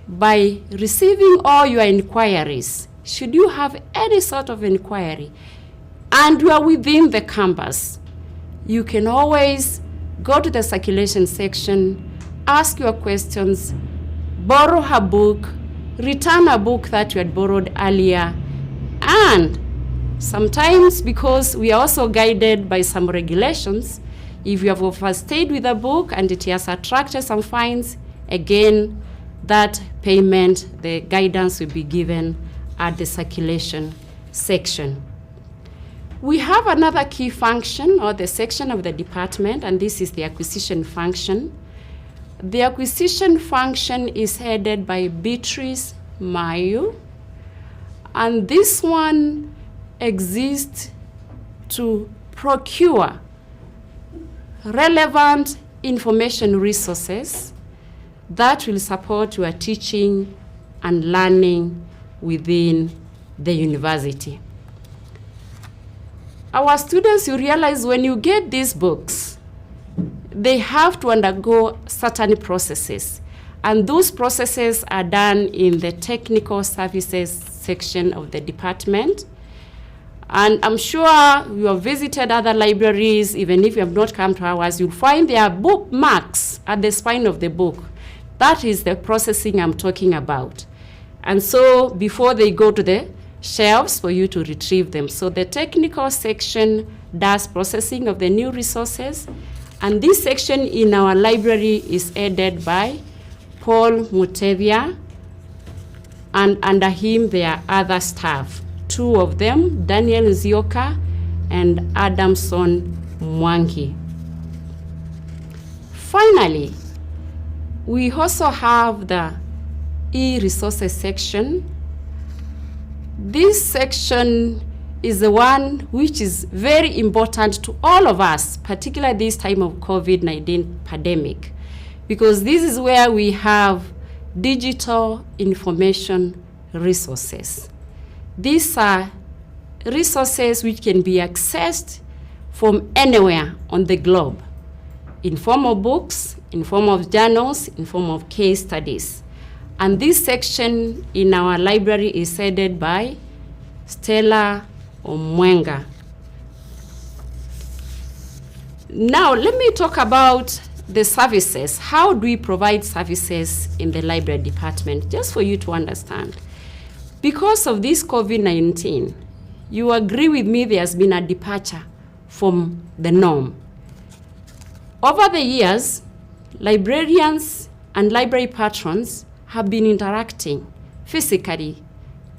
by receiving all your inquiries. Should you have any sort of inquiry and you are within the campus, you can always go to the circulation section, ask your questions, borrow a book, return a book that you had borrowed earlier, and sometimes, because we are also guided by some regulations, if you have overstayed with a book and it has attracted some fines, again, that payment, the guidance will be given at the circulation section. We have another key function or the section of the department, and this is the acquisition function. The acquisition function is headed by Beatrice Mayu, and this one exists to procure relevant information resources that will support your teaching and learning within the university. Our students, you realize when you get these books, they have to undergo certain processes. And those processes are done in the technical services section of the department. And I'm sure you have visited other libraries, even if you have not come to ours, you'll find there are bookmarks at the spine of the book. That is the processing I'm talking about. And so before they go to the shelves for you to retrieve them. So the technical section does processing of the new resources. And this section in our library is headed by Paul Mutevia, and under him there are other staff. Two of them, Daniel Zioka and Adamson Mwangi. Finally, we also have the EResources section. This section is the one which is very important to all of us, particularly this time of COVID-19 pandemic, because this is where we have digital information resources. These are resources which can be accessed from anywhere on the globe, in form of books, in form of journals, in form of case studies. And this section in our library is headed by Stella Omwenga. Now, let me talk about the services. How do we provide services in the library department? Just for you to understand. Because of this COVID-19, you agree with me there has been a departure from the norm. Over the years, librarians and library patrons have been interacting physically,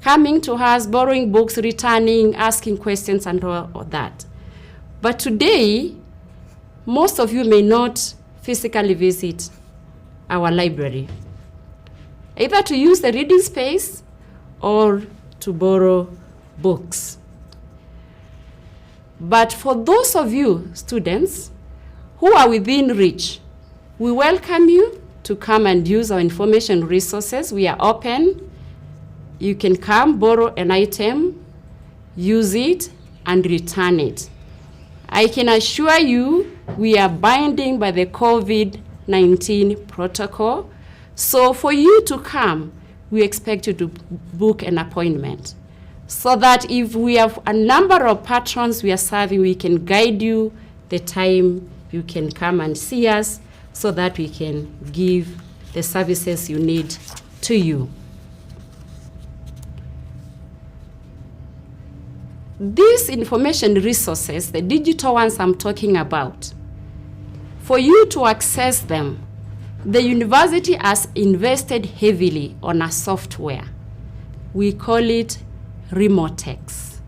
coming to us, borrowing books, returning, asking questions and all that. But today, most of you may not physically visit our library, either to use the reading space or to borrow books. But for those of you students who are within reach, we welcome you to come and use our information resources. We are open. You can come, borrow an item, use it, and return it. I can assure you we are binding by the COVID-19 protocol. So for you to come, we expect you to book an appointment so that if we have a number of patrons we are serving, we can guide you the time you can come and see us so that we can give the services you need to you. These information resources, the digital ones I'm talking about, for you to access them, the university has invested heavily on a software. We call it Remotex.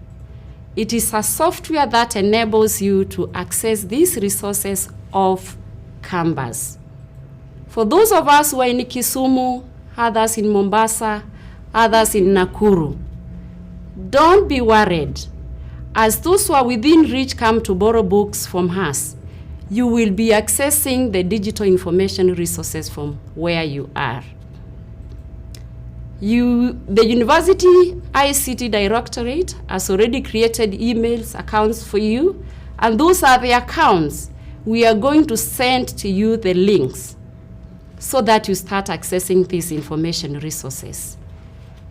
It is a software that enables you to access these resources off campus. For those of us who are in Kisumu, others in Mombasa, others in Nakuru, don't be worried. As those who are within reach come to borrow books from us, you will be accessing the digital information resources from where you are. The University ICT Directorate has already created emails, accounts for you, and those are the accounts. We are going to send to you the links so that you start accessing these information resources.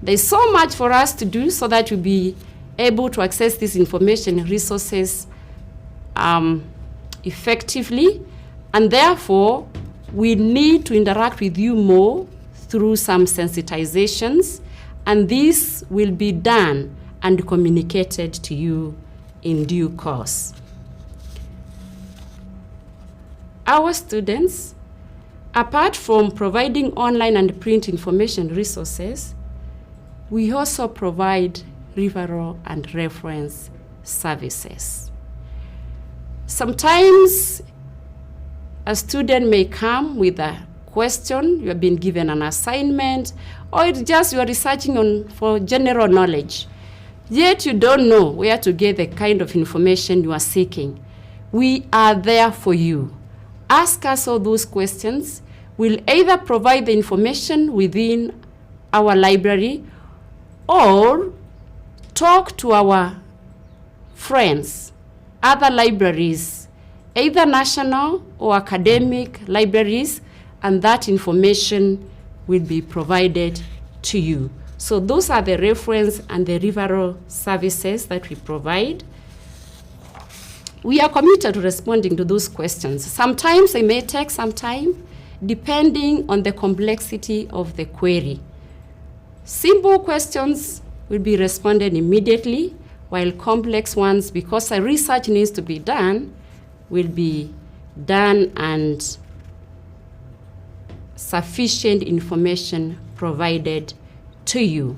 There's so much for us to do so that you'll be able to access these information resources effectively, and therefore we need to interact with you more through some sensitizations, and this will be done and communicated to you in due course. Our students, apart from providing online and print information resources, we also provide referral and reference services. Sometimes a student may come with a question, you have been given an assignment, or it's just you are researching for general knowledge, yet you don't know where to get the kind of information you are seeking. We are there for you. Ask us all those questions. We'll either provide the information within our library or talk to our friends, other libraries, either national or academic libraries, and that information will be provided to you. So those are the reference and the referral services that we provide. We are committed to responding to those questions. Sometimes they may take some time, depending on the complexity of the query. Simple questions will be responded immediately, while complex ones, because a research needs to be done, will be done and sufficient information provided to you.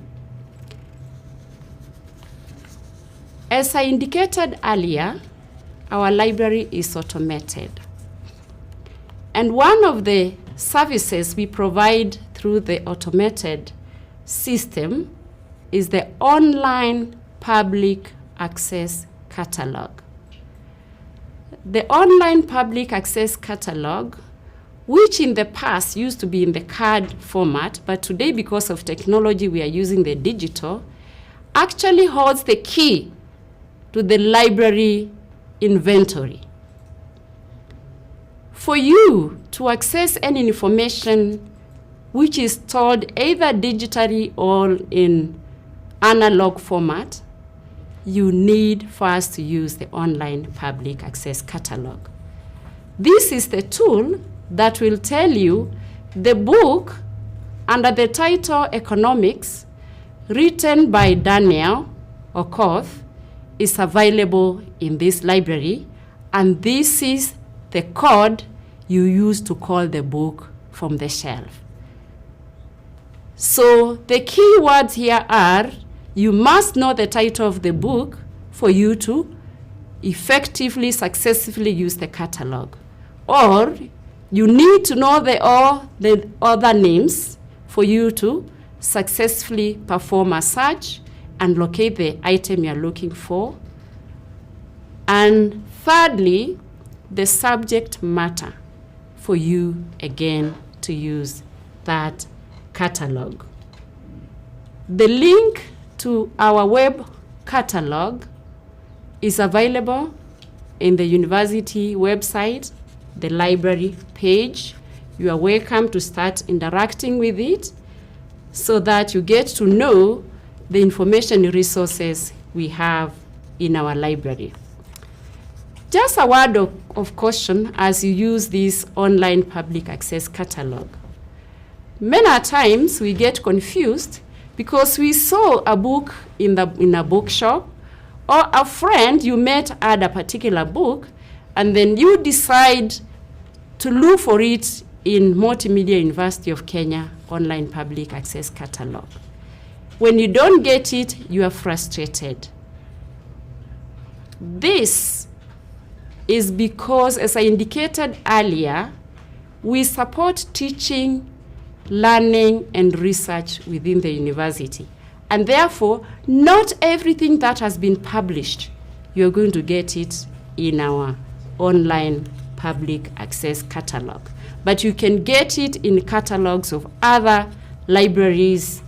As I indicated earlier, our library is automated. And one of the services we provide through the automated system is the online public access catalog. The online public access catalog, which in the past used to be in the card format, but today because of technology we are using the digital, actually holds the key to the library inventory. For you to access any information which is stored either digitally or in analog format, you need first to use the online public access catalog. This is the tool that will tell you the book under the title Economics, written by Daniel Okoth, is available in this library, and this is the code you use to call the book from the shelf. So the key words here are, you must know the title of the book for you to effectively, successfully use the catalog. Or you need to know the other names for you to successfully perform a search and locate the item you're looking for. And thirdly, the subject matter for you, again, to use that catalog. The link to our web catalog is available in the university website, the library page. You are welcome to start interacting with it so that you get to know the information resources we have in our library. Just a word of caution as you use this online public access catalog. Many times we get confused because we saw a book in a bookshop, or a friend you met had a particular book, and then you decide to look for it in Multimedia University of Kenya online public access catalog. When you don't get it, you are frustrated. This is because, as I indicated earlier, we support teaching, learning, and research within the university. And therefore, not everything that has been published, you're going to get it in our online public access catalog. But you can get it in catalogs of other libraries,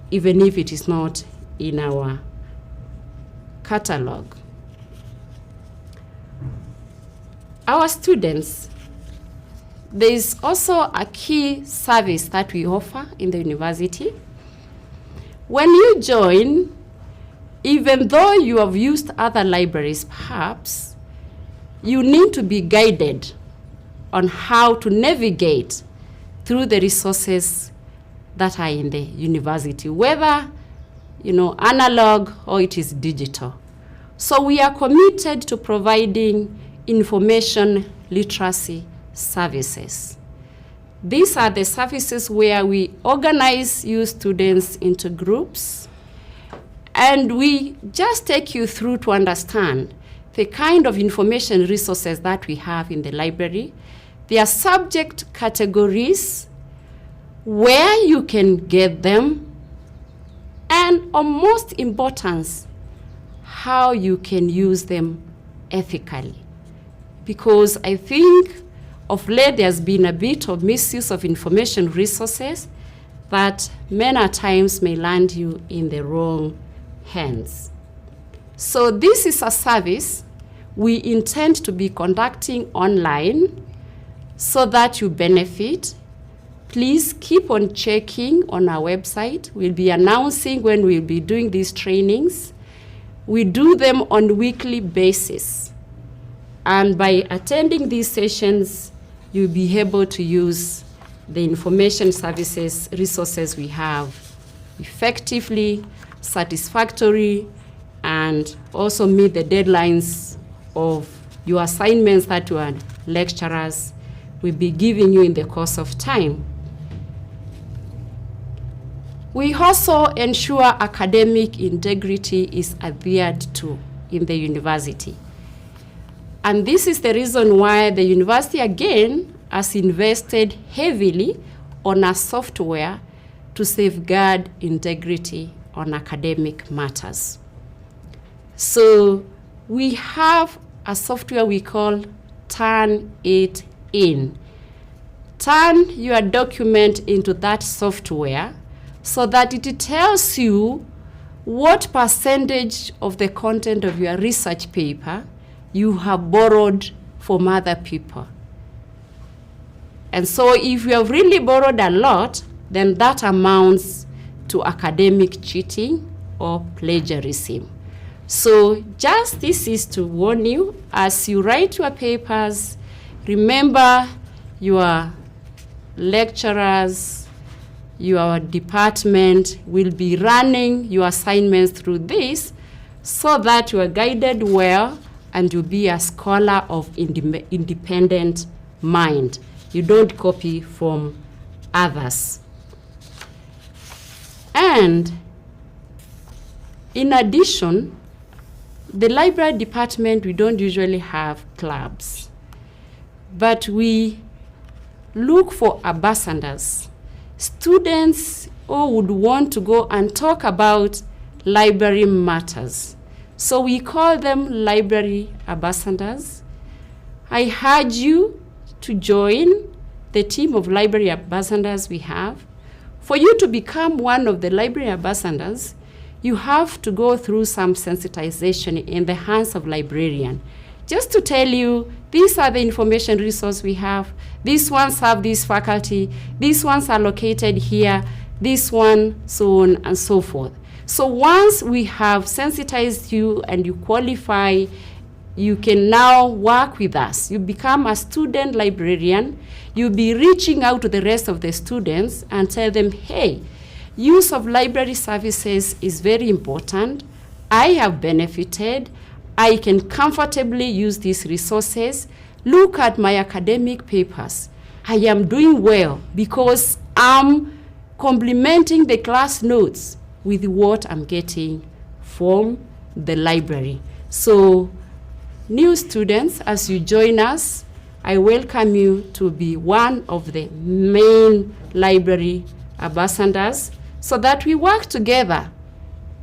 even if it is not in our catalog. Our students, there is also a key service that we offer in the university. When you join, even though you have used other libraries perhaps, you need to be guided on how to navigate through the resources that are in the university, whether analog or it is digital. So we are committed to providing information literacy services. These are the services where we organize you students into groups, and we just take you through to understand the kind of information resources that we have in the library, their subject categories, where you can get them, and of most importance, how you can use them ethically. Because I think of late there's been a bit of misuse of information resources that many times may land you in the wrong hands. So this is a service we intend to be conducting online so that you benefit. Please keep on checking on our website. We'll be announcing when we'll be doing these trainings. We do them on a weekly basis. And by attending these sessions, you'll be able to use the information services resources we have effectively, satisfactorily, and also meet the deadlines of your assignments that your lecturers will be giving you in the course of time. We also ensure academic integrity is adhered to in the university. And this is the reason why the university, again, has invested heavily on a software to safeguard integrity on academic matters. So we have a software we call Turn It In. Turn your document into that software so that it tells you what percentage of the content of your research paper you have borrowed from other people. And so if you have really borrowed a lot, then that amounts to academic cheating or plagiarism. So just this is to warn you, as you write your papers, remember your lecturers, your department will be running your assignments through this so that you are guided well and you'll be a scholar of independent mind. You don't copy from others. And in addition, the library department, we don't usually have clubs, but we look for ambassadors, students who would want to go and talk about library matters. So we call them library ambassadors. I urge you to join the team of library ambassadors we have. For you to become one of the library ambassadors, you have to go through some sensitization in the hands of librarian. Just to tell you, these are the information resources we have. These ones have this faculty. These ones are located here. This one, so on and so forth. So once we have sensitized you and you qualify, you can now work with us. You become a student librarian. You'll be reaching out to the rest of the students and tell them, hey, use of library services is very important. I have benefited. I can comfortably use these resources. Look at my academic papers. I am doing well because I'm complementing the class notes with what I'm getting from the library. So, new students, as you join us, I welcome you to be one of the main library ambassadors so that we work together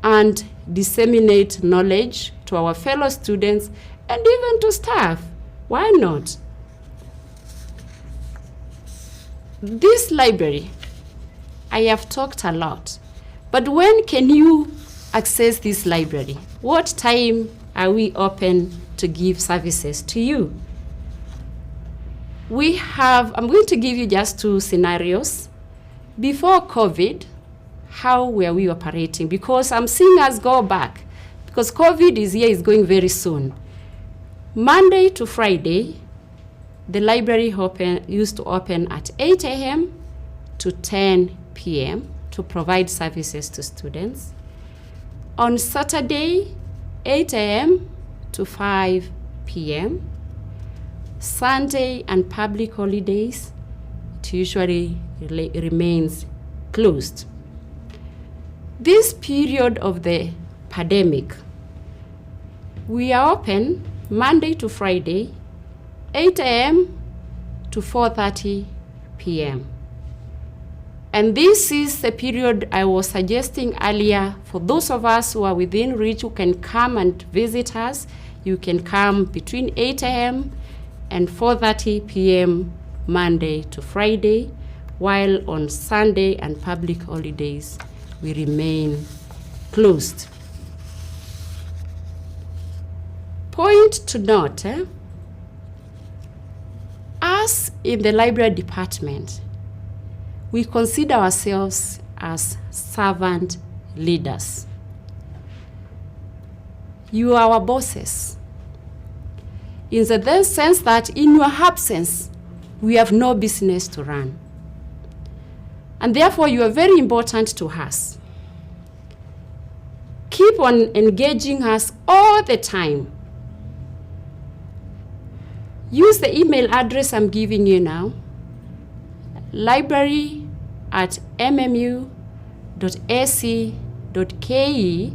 and disseminate knowledge to our fellow students and even to staff. Why not? This library, I have talked a lot, but when can you access this library? What time are we open to give services to you? I'm going to give you just two scenarios. Before COVID, how were we operating? Because I'm seeing us go back, because COVID is here, is going very soon. Monday to Friday, the library used to open at 8 a.m. to 10 p.m. to provide services to students. On Saturday, 8 a.m. to 5 p.m. Sunday and public holidays, it usually remains closed. This period of the pandemic, we are open Monday to Friday, 8 a.m. to 4:30 p.m. And this is the period I was suggesting earlier for those of us who are within reach who can come and visit us. You can come between 8 a.m. and 4:30 p.m. Monday to Friday, while on Sunday and public holidays, we remain closed. Point to note, us in the library department, we consider ourselves as servant leaders. You are our bosses. In the sense that in your absence, we have no business to run. And therefore, you are very important to us. Keep on engaging us all the time. Use the email address I'm giving you now, library@mmu.ac.ke.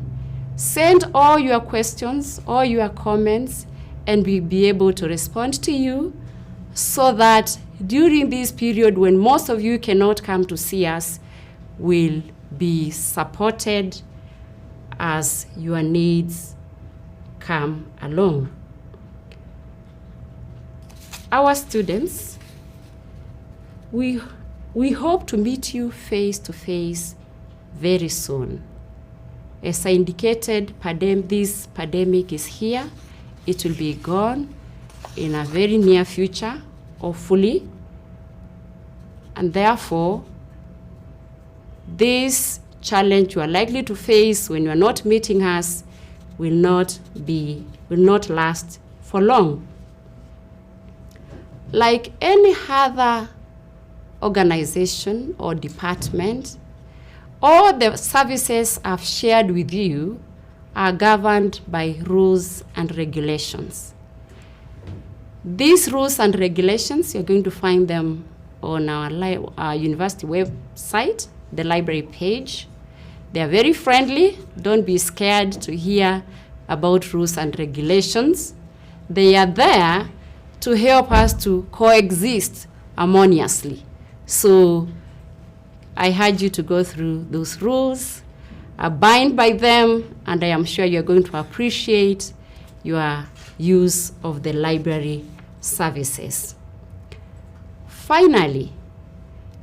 Send all your questions, all your comments, and we'll be able to respond to you so that during this period when most of you cannot come to see us, we'll be supported as your needs come along. Our students, we hope to meet you face to face very soon. As I indicated, this pandemic is here. It will be gone in a very near future, hopefully. And therefore, this challenge you are likely to face when you are not meeting us, will not last for long. Like any other organization or department, all the services I've shared with you are governed by rules and regulations. These rules and regulations, you're going to find them on our university website, the library page. They are very friendly. Don't be scared to hear about rules and regulations. They are there to help us to coexist harmoniously. So I urge you to go through those rules, abide by them, and I am sure you're going to appreciate your use of the library services. Finally,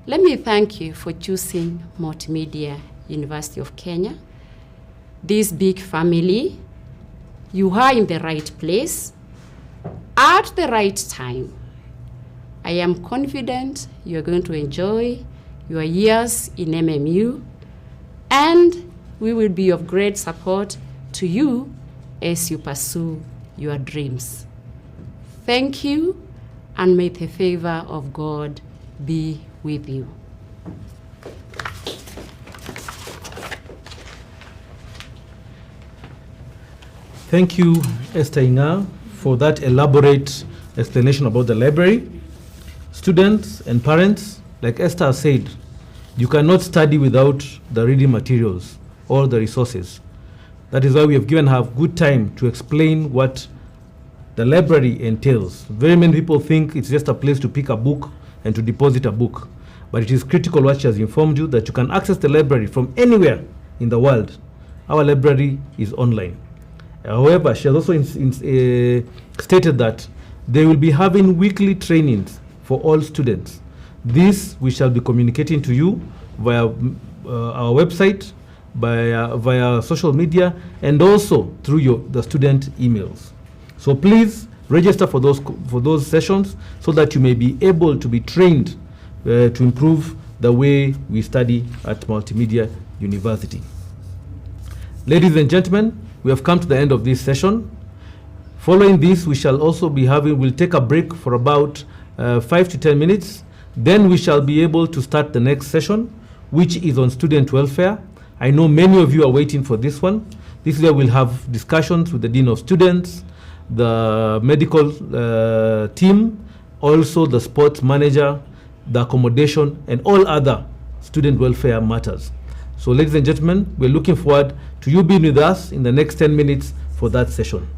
let me thank you for choosing Multimedia University of Kenya. This big family, you are in the right place at the right time. I am confident you're going to enjoy your years in MMU, and we will be of great support to you as you pursue your dreams. Thank you, and may the favor of God be with you. Thank you, Esther Inga, for that elaborate explanation about the library. Students and parents, like Esther said, you cannot study without the reading materials or the resources. That is why we have given her good time to explain what the library entails. Very many people think it's just a place to pick a book and to deposit a book. But it is critical what she has informed you, that you can access the library from anywhere in the world. Our library is online. However, she has also stated that they will be having weekly trainings for all students. This we shall be communicating to you via our website, via social media, and also through the student emails. So please register for those sessions so that you may be able to be trained to improve the way we study at Multimedia University. Ladies and gentlemen, we have come to the end of this session. Following this, we shall also be we'll take a break for about 5 to 10 minutes. Then we shall be able to start the next session, which is on student welfare. I know many of you are waiting for this one. This is where we'll have discussions with the Dean of Students, the medical team, also the sports manager, the accommodation, and all other student welfare matters. So ladies and gentlemen, we're looking forward to you being with us in the next 10 minutes for that session.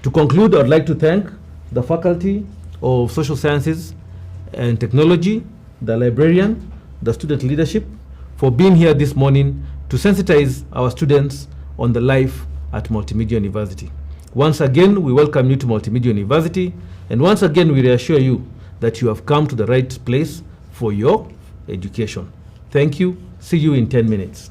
To conclude, I'd like to thank the Faculty of Social Sciences and Technology, the librarian, the student leadership, for being here this morning to sensitize our students on the life at Multimedia University. Once again, we welcome you to Multimedia University, and once again, we reassure you that you have come to the right place for your education. Thank you. See you in 10 minutes.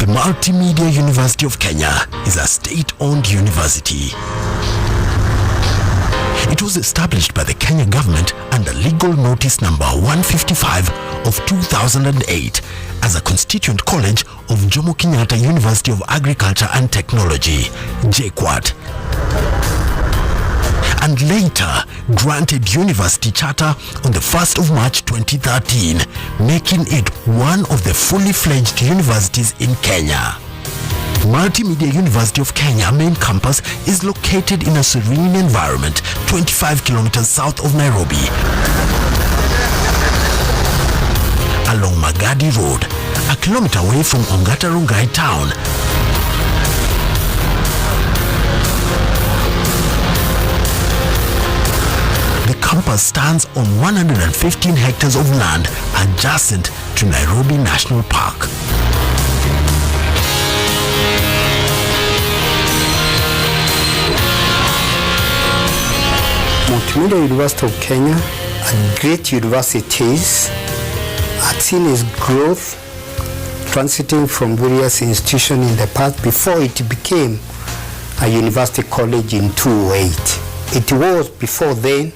The Multimedia University of Kenya is a state-owned university. It was established by the Kenya government under legal notice number 155 of 2008 as a constituent college of Jomo Kenyatta University of Agriculture and Technology, JKUAT, and later granted university charter on the 1st of March 2013, making it one of the fully fledged universities in Kenya. Multimedia University of Kenya main campus is located in a serene environment 25 kilometers south of Nairobi, along Magadi Road, a kilometer away from Ongata Rongai town. The campus stands on 115 hectares of land adjacent to Nairobi National Park. Multimedia University of Kenya, a great university, had seen its growth transiting from various institutions in the past before it became a university college in 2008. It was before then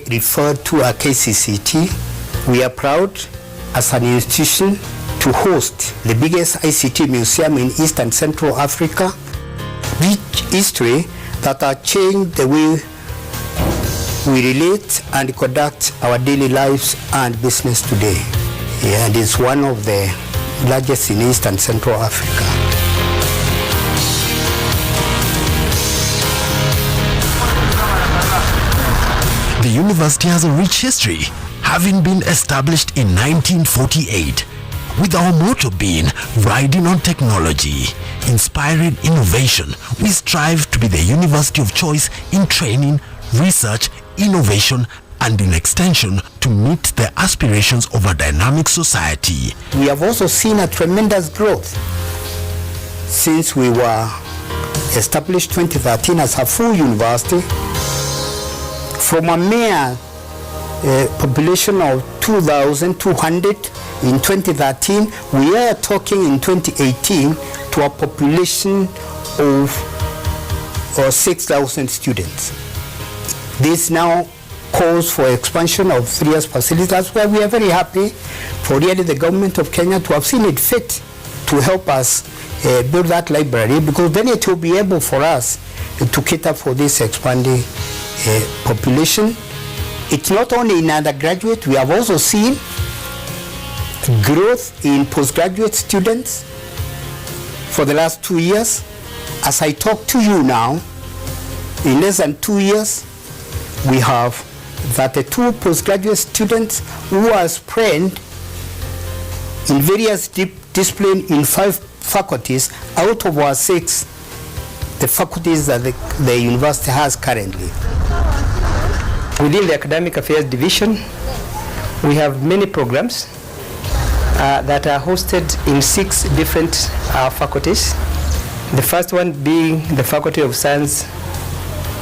referred to as KCCT. We are proud as an institution to host the biggest ICT museum in East and Central Africa, rich history that has changed the way we relate and conduct our daily lives and business today. And it's one of the largest in East and Central Africa. The university has a rich history, having been established in 1948, with our motto being riding on technology, inspiring innovation. We strive to be the university of choice in training, research, innovation, and in extension to meet the aspirations of a dynamic society. We have also seen a tremendous growth since we were established 2013 as a full university. From a mere population of 2,200 in 2013, we are talking in 2018 to a population of 6,000 students. This now calls for expansion of various facilities. That's why we are very happy for really the government of Kenya to have seen it fit to help us build that library, because then it will be able for us to cater for this expanding population. It's not only in undergraduate, we have also seen growth in postgraduate students for the last 2 years. As I talk to you now, in less than 2 years, we have 32 postgraduate students who are spread in various disciplines in 5 faculties out of our 6, the faculties that the university has currently. Within the Academic Affairs Division, we have many programs that are hosted in 6 different faculties. The first one being the Faculty of Science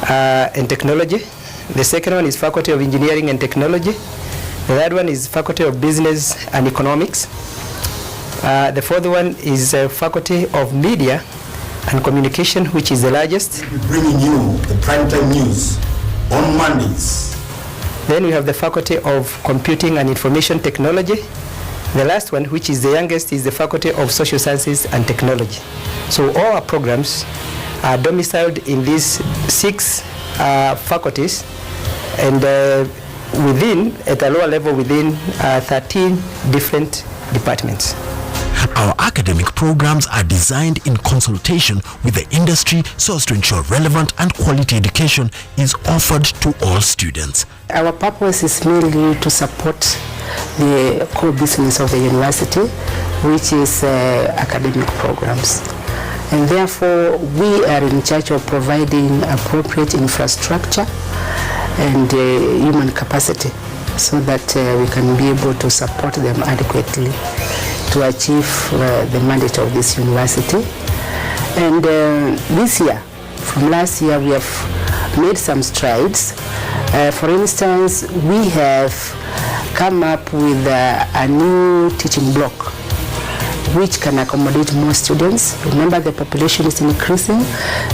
and Technology. The second one is Faculty of Engineering and Technology. The third one is Faculty of Business and Economics. The fourth one is Faculty of Media and Communication, which is the largest. We'll be bringing you the primetime news on Mondays. Then we have the Faculty of Computing and Information Technology. The last one, which is the youngest, is the Faculty of Social Sciences and Technology. So all our programs are domiciled in these 6 faculties, and within, at a lower level, within 13 different departments. Our academic programs are designed in consultation with the industry so as to ensure relevant and quality education is offered to all students. Our purpose is mainly to support the core business of the university, which is academic programs. And therefore, we are in charge of providing appropriate infrastructure and human capacity so that we can be able to support them adequately to achieve the mandate of this university. And this year, from last year, we have made some strides. For instance, we have come up with a new teaching block which can accommodate more students. Remember, the population is increasing.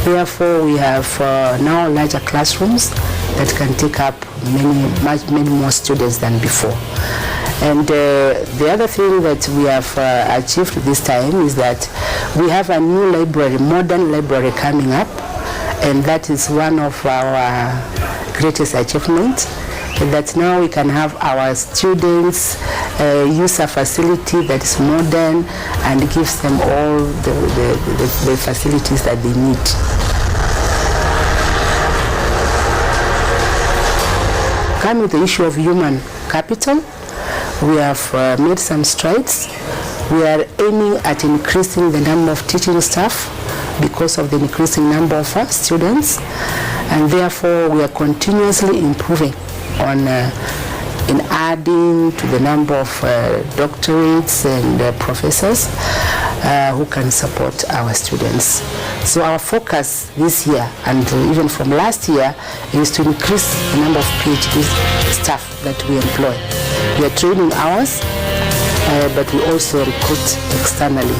Therefore, we have now larger classrooms that can take up many more students than before. And the other thing that we have achieved this time is that we have a new library, modern library coming up, and that is one of our greatest achievements, that now we can have our students use a facility that is modern and gives them all the facilities that they need. Coming to the issue of human capital, we have made some strides. We are aiming at increasing the number of teaching staff because of the increasing number of students, and therefore we are continuously improving on in adding to the number of doctorates and professors who can support our students. So our focus this year and even from last year is to increase the number of PhD staff that we employ. We are training hours, but we also recruit externally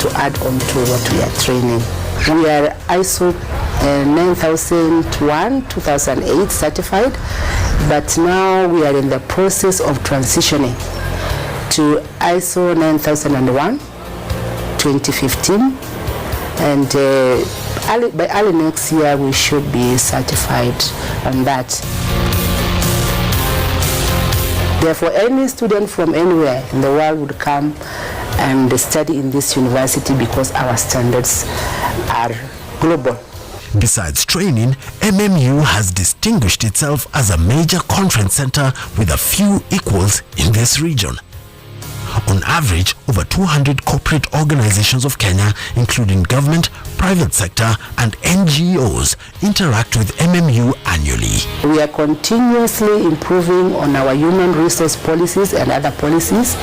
to add on to what we are training. We are ISO 9001-2008 certified, but now we are in the process of transitioning to ISO 9001-2015, and by early next year we should be certified on that. Therefore, any student from anywhere in the world would come and study in this university because our standards are global. Besides training, MMU has distinguished itself as a major conference center with a few equals in this region. On average, over 200 corporate organizations of Kenya, including government, private sector, and NGOs, interact with MMU annually. We are continuously improving on our human resource policies and other policies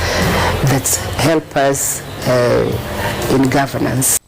that help us in governance.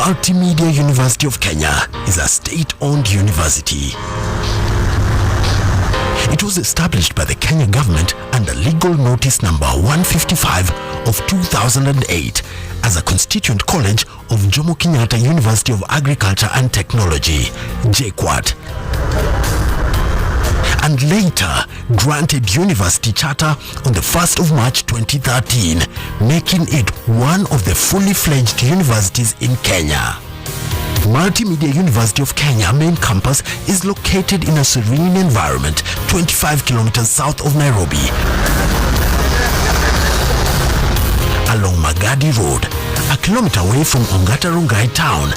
Multimedia University of Kenya is a state-owned university. It was established by the Kenya government under legal notice number 155 of 2008 as a constituent college of Jomo Kenyatta University of Agriculture and Technology, JKUAT, and later granted university charter on the 1st of March 2013, making it one of the fully fledged universities in Kenya. Multimedia University of Kenya main campus is located in a serene environment 25 kilometers south of Nairobi, along Magadi Road, a kilometer away from Ongata Rongai town.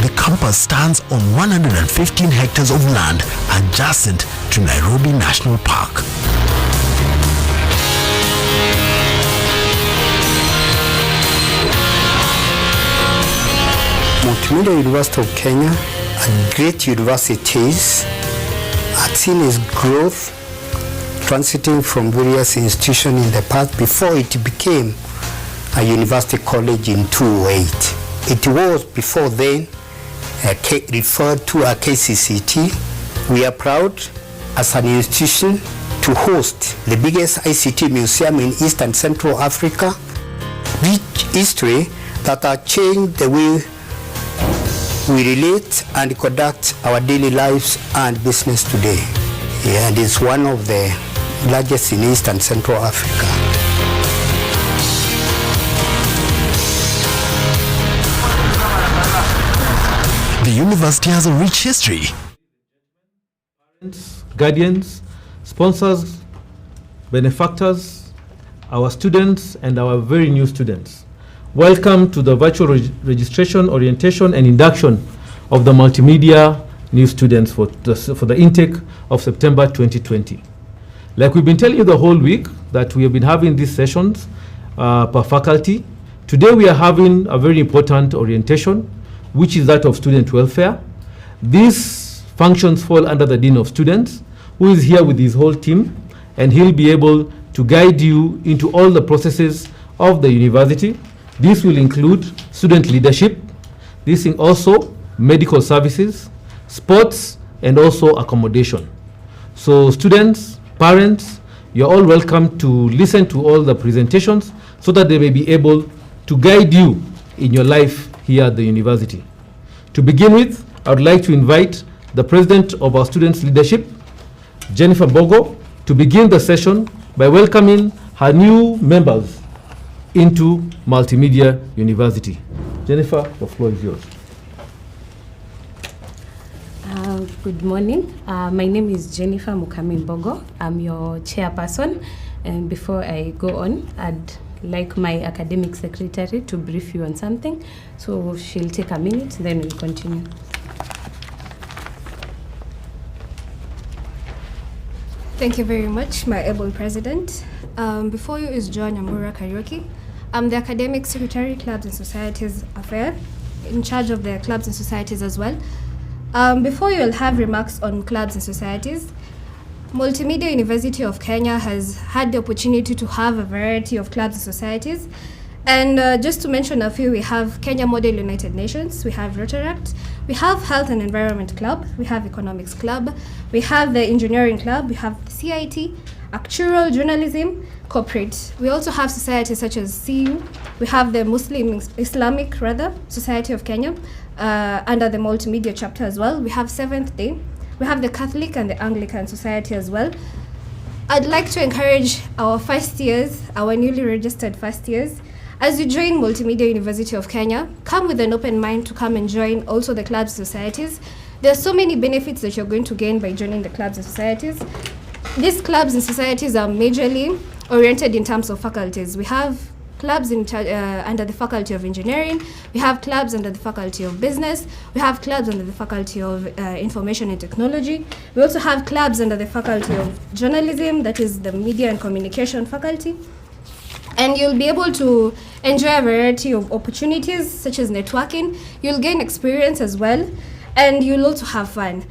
The campus stands on 115 hectares of land adjacent to Nairobi National Park. Multimedia University of Kenya, a great university, has seen its growth transiting from various institutions in the past before it became a university college in 2008. It was before then referred to as KCCT. We are proud as an institution to host the biggest ICT museum in East and Central Africa, rich history that have changed the way we relate and conduct our daily lives and business today. And it's one of the largest in East and Central Africa. The university has a rich history. Guardians, sponsors, benefactors, our students, and our very new students. Welcome to the virtual registration, orientation, and induction of the multimedia new students for the intake of September 2020. Like we've been telling you the whole week that we have been having these sessions per faculty. Today we are having a very important orientation, which is that of student welfare. These functions fall under the Dean of Students, who is here with his whole team, and he'll be able to guide you into all the processes of the university. This will include student leadership, this is also medical services, sports, and also accommodation. So students, parents, you're all welcome to listen to all the presentations so that they may be able to guide you in your life here at the university. To begin with, I would like to invite the president of our students' leadership, Jennifer Bogo, to begin the session by welcoming her new members into Multimedia University. Jennifer, the floor is yours. Good morning. My name is Jennifer Mbogo. I'm your chairperson. And before I go on, I'd like my academic secretary to brief you on something. So she'll take a minute, then we'll continue. Thank you very much, my able president. Before you is John Yamura Karaoke. I'm the academic secretary, Clubs and Societies Affair, in charge of the clubs and societies as well. Before you'll have remarks on clubs and societies, Multimedia University of Kenya has had the opportunity to have a variety of clubs and societies. And just to mention a few, we have Kenya Model United Nations, we have Rotaract, we have Health and Environment Club, we have Economics Club, we have the Engineering Club, we have the CIT, Actuarial Journalism, Corporate. We also have societies such as CU, we have the Islamic Society of Kenya, under the Multimedia chapter as well. We have Seventh Day, we have the Catholic and the Anglican Society as well. I'd like to encourage our first years, our newly registered first years, as you join Multimedia University of Kenya, come with an open mind to come and join also the clubs and societies. There are so many benefits that you're going to gain by joining the clubs and societies. These clubs and societies are majorly oriented in terms of faculties. We have clubs under the Faculty of Engineering, we have clubs under the Faculty of Business, we have clubs under the Faculty of Information and Technology. We also have clubs under the Faculty of Journalism, that is the Media and Communication faculty. And you'll be able to enjoy a variety of opportunities such as networking. You'll gain experience as well, and you'll also have fun.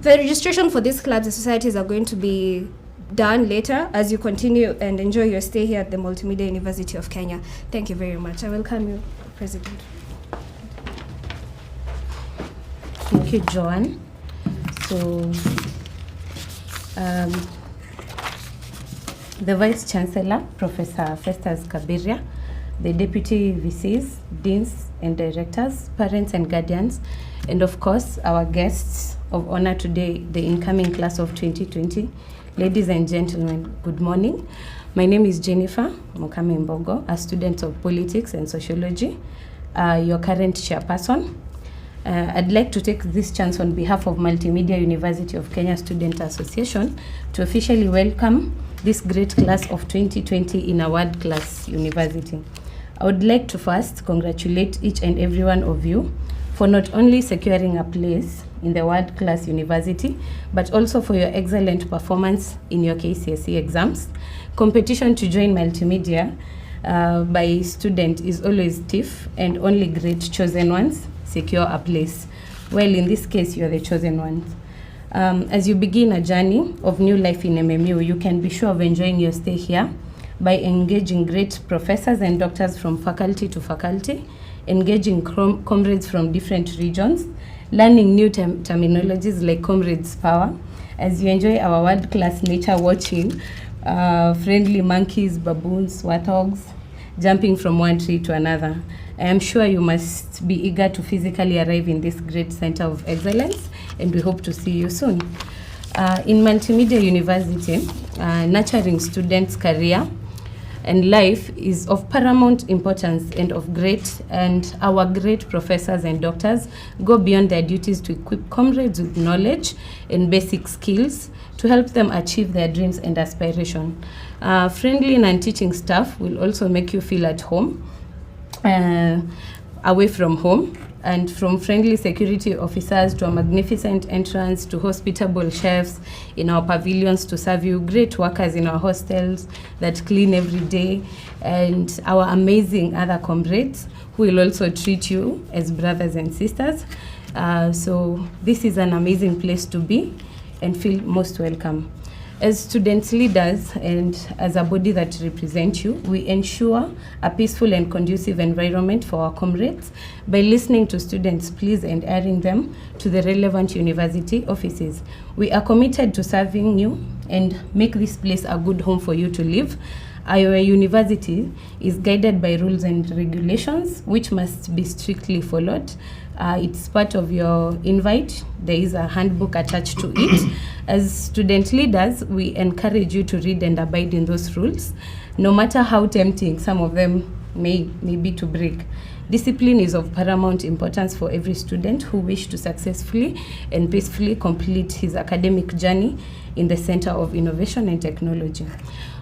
The registration for these clubs and societies are going to be done later as you continue and enjoy your stay here at the Multimedia University of Kenya. Thank you very much. I welcome you, President. Thank you, Joanne. So, the Vice Chancellor, Professor Festus Kabiria, the Deputy VCs, Deans and Directors, parents and guardians, and of course, our guests of honor today, the incoming class of 2020. Ladies and gentlemen, good morning. My name is Jennifer Mbogo, a student of politics and sociology, your current chairperson. I'd like to take this chance on behalf of Multimedia University of Kenya Student Association to officially welcome this great class of 2020 in a world-class university. I would like to first congratulate each and every one of you for not only securing a place in the world-class university, but also for your excellent performance in your KCSE exams. Competition to join Multimedia by student is always stiff, and only great chosen ones secure a place. Well, in this case, you are the chosen ones. As you begin a journey of new life in MMU, you can be sure of enjoying your stay here by engaging great professors and doctors from faculty to faculty, engaging comrades from different regions, learning new terminologies like comrades power, as you enjoy our world-class nature watching, friendly monkeys, baboons, warthogs, jumping from one tree to another. I am sure you must be eager to physically arrive in this great center of excellence, and we hope to see you soon. In Multimedia University, nurturing students' career and life is of paramount importance, and our great professors and doctors go beyond their duties to equip comrades with knowledge and basic skills to help them achieve their dreams and aspirations. Friendly non-teaching staff will also make you feel at home, away from home, and from friendly security officers to a magnificent entrance to hospitable chefs in our pavilions to serve you, great workers in our hostels that clean every day, and our amazing other comrades who will also treat you as brothers and sisters. So this is an amazing place to be and feel most welcome. As student leaders and as a body that represents you, we ensure a peaceful and conducive environment for our comrades by listening to students' pleas and airing them to the relevant university offices. We are committed to serving you and make this place a good home for you to live. Our university is guided by rules and regulations which must be strictly followed. It's part of your invite. There is a handbook attached to it. As student leaders, we encourage you to read and abide in those rules, no matter how tempting some of them may be to break. Discipline is of paramount importance for every student who wishes to successfully and peacefully complete his academic journey in the Center of Innovation and Technology.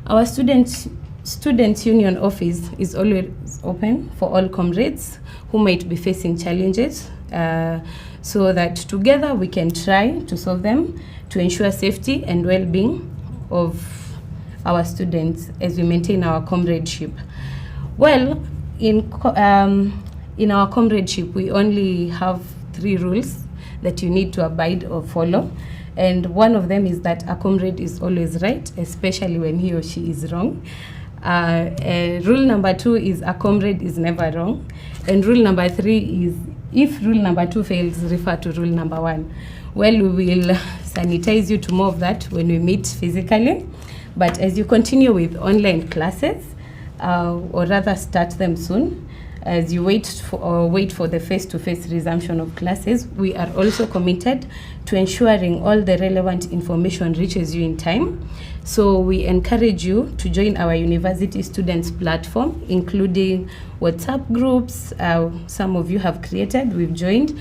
Our Student Union office is always open for all comrades who might be facing challenges, so that together we can try to solve them to ensure safety and well-being of our students as we maintain our comradeship. Well, in our comradeship, we only have 3 rules that you need to abide or follow. And one of them is that a comrade is always right, especially when he or she is wrong. Rule number 2 is a comrade is never wrong. And rule number 3 is if rule number 2 fails, refer to rule number 1. Well, we will sanitize you to more of that when we meet physically. But as you continue with online classes, or rather start them soon, as you wait for the face-to-face resumption of classes, we are also committed to ensuring all the relevant information reaches you in time. So we encourage you to join our university students platform, including WhatsApp groups. Some of you have created, we've joined.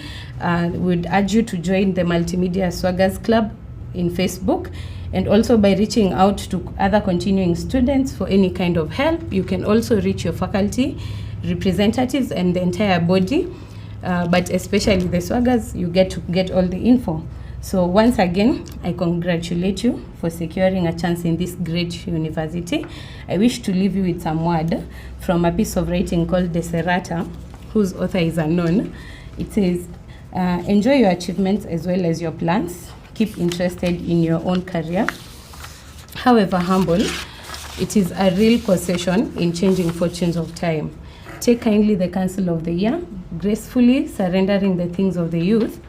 We'd urge you to join the Multimedia Swaggers Club in Facebook, and also by reaching out to other continuing students for any kind of help. You can also reach your faculty, representatives, and the entire body, but especially the swaggers, you get to get all the info. So once again, I congratulate you for securing a chance in this great university. I wish to leave you with some word from a piece of writing called Deserata, whose author is unknown. It says, enjoy your achievements as well as your plans. Keep interested in your own career. However humble, it is a real possession in changing fortunes of time. Take kindly the counsel of the year, gracefully surrendering the things of the youth.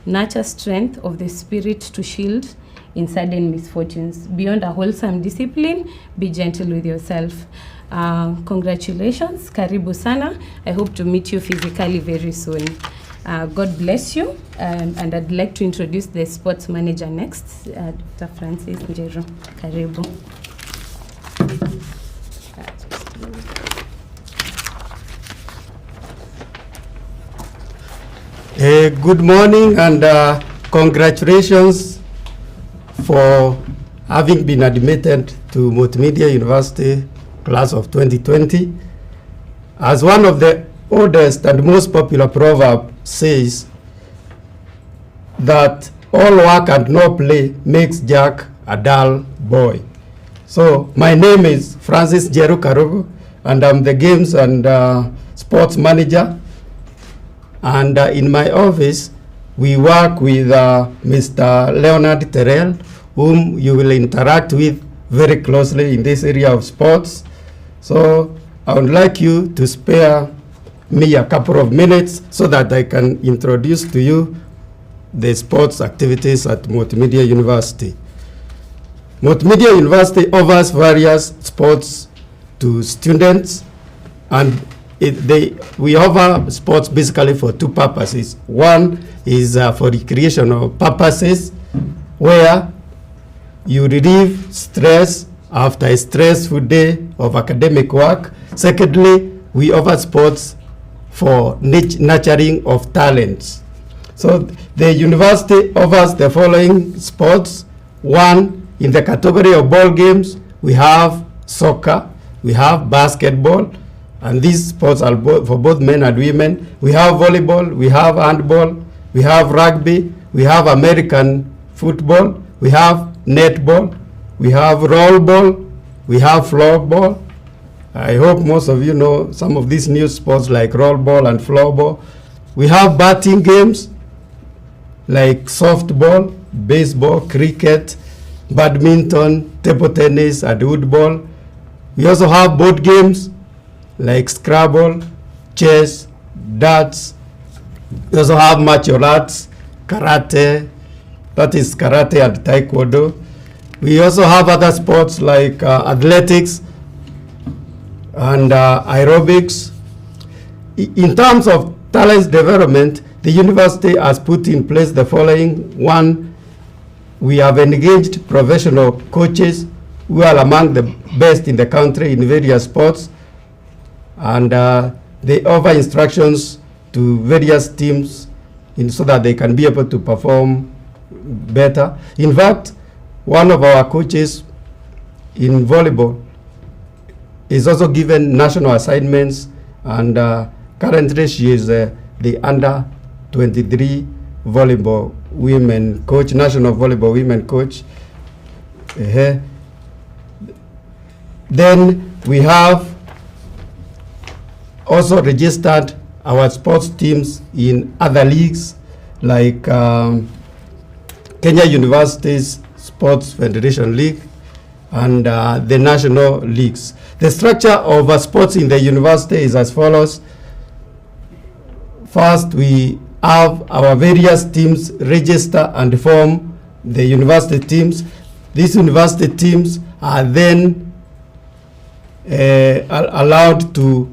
Nurture strength of the spirit to shield in sudden misfortunes. Beyond a wholesome discipline, be gentle with yourself. Congratulations, karibu sana. I hope to meet you physically very soon. God bless you, and I'd like to introduce the sports manager next, Dr. Francis Njeru. Karibu. Good morning, and congratulations for having been admitted to Multimedia University class of 2020. As one of the oldest and most popular proverb says, that all work and no play makes Jack a dull boy. So my name is Francis Njeru Karugu, and I'm the games and sports manager. And in my office, we work with Mr. Leonard Terrell, whom you will interact with very closely in this area of sports. So I would like you to spare me a couple of minutes so that I can introduce to you the sports activities at Multimedia University. Multimedia University offers various sports to students, and we offer sports basically for two purposes. One is for recreational purposes, where you relieve stress after a stressful day of academic work. Secondly, we offer sports for nurturing of talents. So the university offers the following sports. One, in the category of ball games, we have soccer, we have basketball, and these sports are for both men and women. We have volleyball, we have handball, we have rugby, we have American football, we have netball, we have roll ball, we have floorball. I hope most of you know some of these new sports like roll ball and floorball. We have batting games like softball, baseball, cricket, badminton, table tennis, and woodball. We also have board games like Scrabble, chess, darts. We also have martial arts, karate, that is karate and taekwondo. We also have other sports like athletics and aerobics. In terms of talent development, the university has put in place the following. One, we have engaged professional coaches who are among the best in the country in various sports, and they offer instructions to various teams so that they can be able to perform better. In fact, one of our coaches in volleyball is also given national assignments, and currently she is the under 23 volleyball women coach, national volleyball women coach. Then we have also registered our sports teams in other leagues like Kenya University's Sports Federation League and the national leagues. The structure of sports in the university is as follows. First, we have our various teams register and form the university teams. These university teams are then allowed to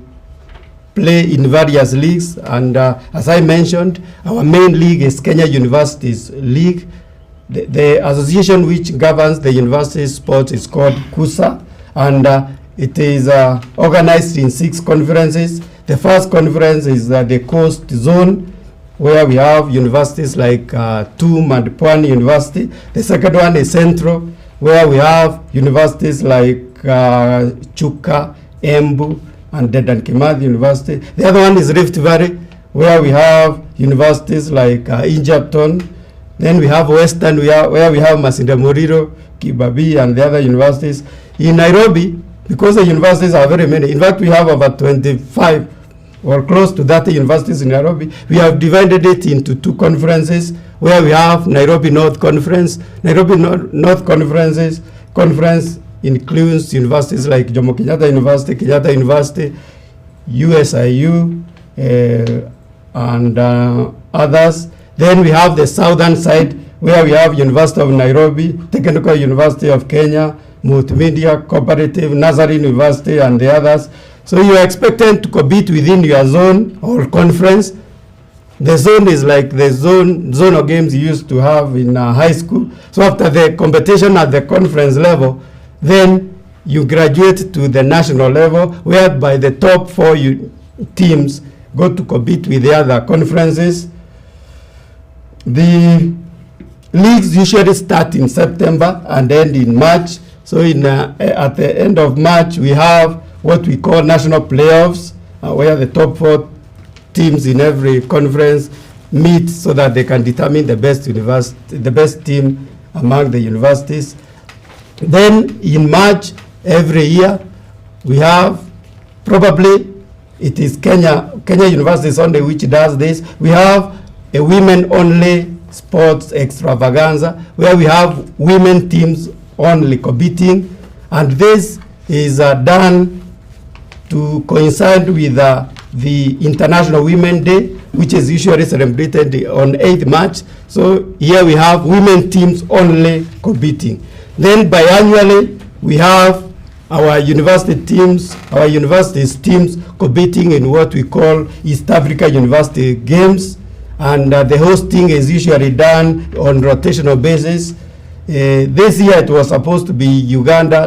play in various leagues, and as I mentioned, our main league is Kenya University's league. The association which governs the university's sports is called KUSA, and it is organized in 6 conferences. The first conference is the Coast Zone, where we have universities like TUM and Pwani University. The second one is Central, where we have universities like Chuka, Embu, and Dedan Kimathi University. The other one is Rift Valley, where we have universities like Injapton. Then we have Western, where we have Masinde Muliro, Kibabii, and the other universities. In Nairobi, because the universities are very many, in fact we have over 25 or close to 30 universities in Nairobi, we have divided it into 2 conferences, where we have Nairobi North Conference. Nairobi North Conference includes universities like Jomo Kenyatta University, USIU, and others. Then we have the southern side, where we have University of Nairobi, Technical University of Kenya, Multimedia, Cooperative, Nazarene University, and the others. So you are expected to compete within your zone or conference. The zone is like the zonal games you used to have in high school. So after the competition at the conference level, then you graduate to the national level, whereby the top 4 teams go to compete with the other conferences. The leagues usually start in September and end in March. So at the end of March, we have what we call national playoffs, where the top 4 teams in every conference meet so that they can determine the best team among the universities. Then in March every year, we have, probably it is Kenya University Sunday which does this. We have a women-only sports extravaganza, where we have women teams only competing, and this is done to coincide with the the International Women's Day, which is usually celebrated on 8th March. So here we have women teams only competing. Then biannually, we have our university teams, our universities teams competing in what we call East Africa University Games. And the hosting is usually done on rotational basis. This year it was supposed to be Uganda.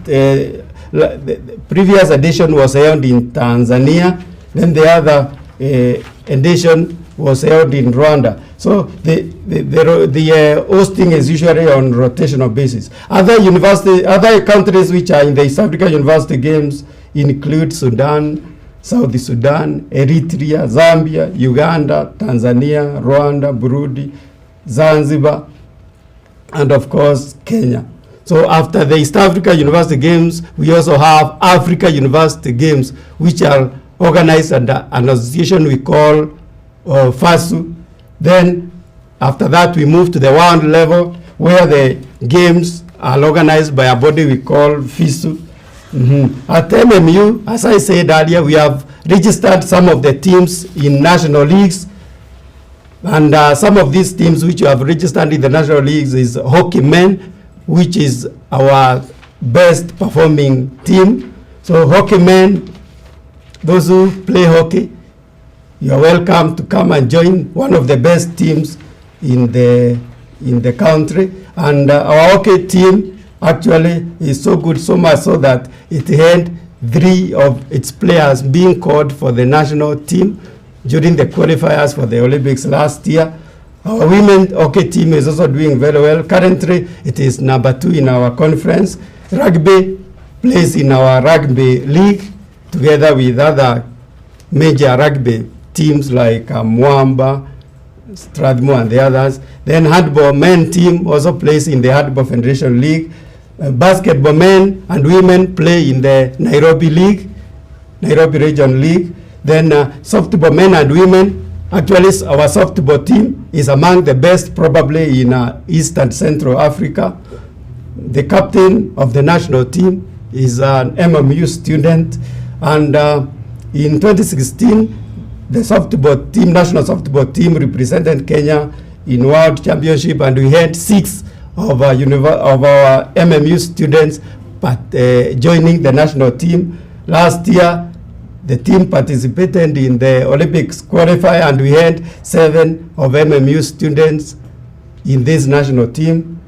The previous edition was held in Tanzania. Then the other edition was held in Rwanda. So the hosting is usually on rotational basis. Other countries which are in the East Africa University Games include Sudan, South Sudan, Eritrea, Zambia, Uganda, Tanzania, Rwanda, Burundi, Zanzibar, and of course Kenya. So after the East Africa University Games, we also have Africa University Games, which are organized under an association we call FASU. Then after that, we move to the world level, where the games are organized by a body we call FISU. At MMU, as I said earlier, we have registered some of the teams in national leagues. And some of these teams which you have registered in the national leagues is Hockey Men, which is our best performing team. So Hockey Men, those who play hockey, you are welcome to come and join one of the best teams in the country. And our hockey team actually is so good, so much so that it had 3 of its players being called for the national team during the qualifiers for the Olympics last year. Our women hockey team is also doing very well. Currently, it is number 2 in our conference. Rugby plays in our rugby league together with other major rugby teams like Mwamba, Strathmore, and the others. Then handball men team also plays in the Handball Federation League. Basketball men and women play in the Nairobi League, Nairobi Region League. Then softball men and women, actually our softball team is among the best probably in East and Central Africa. The captain of the national team is an MMU student, and in 2016, the softball team, national softball team, represented Kenya in World Championship, and we had 6 of our MMU students joining the national team. Last year, the team participated in the Olympics qualifier, and we had 7 of MMU students in this national team.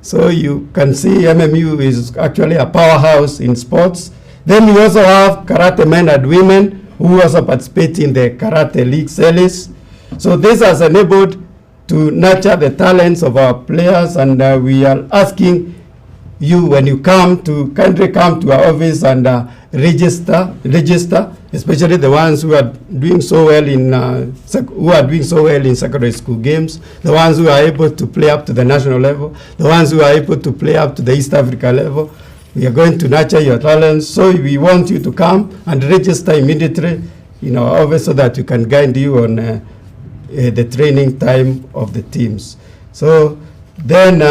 So you can see MMU is actually a powerhouse in sports. Then we also have karate men and women who also participate in the Karate League series. So this has enabled to nurture the talents of our players, and we are asking you, when you come to kindly come to our office and register, especially the ones who are doing so well in secondary school games, the ones who are able to play up to the national level, the ones who are able to play up to the East Africa level. We are going to nurture your talents, so we want you to come and register immediately in our office so that we can guide you on the training time of the teams. So then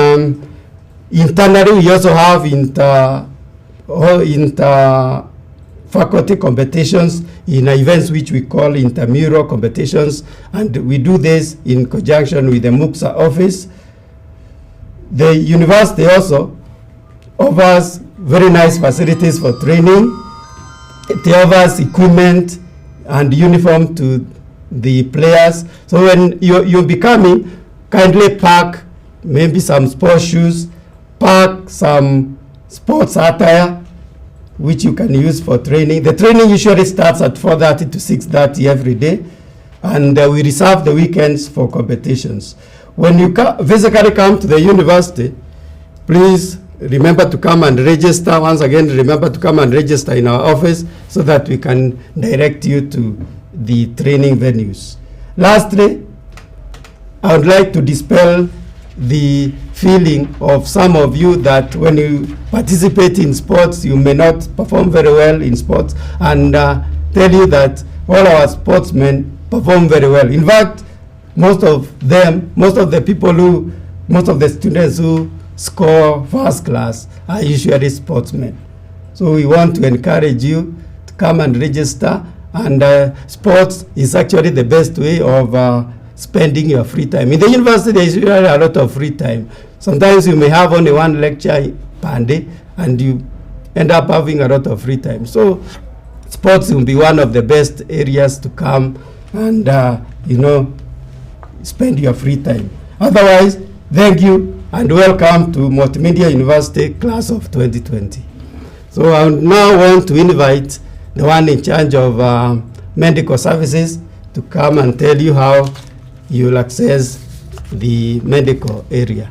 internally we also have inter faculty competitions in events which we call intramural competitions, and we do this in conjunction with the MUCSA office. The university also offers very nice facilities for training. It offers equipment and uniform to the players. So when you'll be coming, kindly pack maybe some sports shoes, pack some sports attire, which you can use for training. The training usually starts at 4:30 to 6:30 every day, and we reserve the weekends for competitions. When you physically come to the university, please remember to come and register. Once again, remember to come and register in our office so that we can direct you to the training venues. Lastly, I would like to dispel the feeling of some of you that when you participate in sports, you may not perform very well in sports, and tell you that all our sportsmen perform very well. In fact, most of the students who score first class are usually sportsmen. So we want to encourage you to come and register And sports is actually the best way of spending your free time. In the university, there is usually a lot of free time. Sometimes you may have only one lecture per day, and you end up having a lot of free time. So sports will be one of the best areas to come and, spend your free time. Otherwise, thank you and welcome to Multimedia University class of 2020. So I now want to invite the one in charge of medical services to come and tell you how you will access the medical area.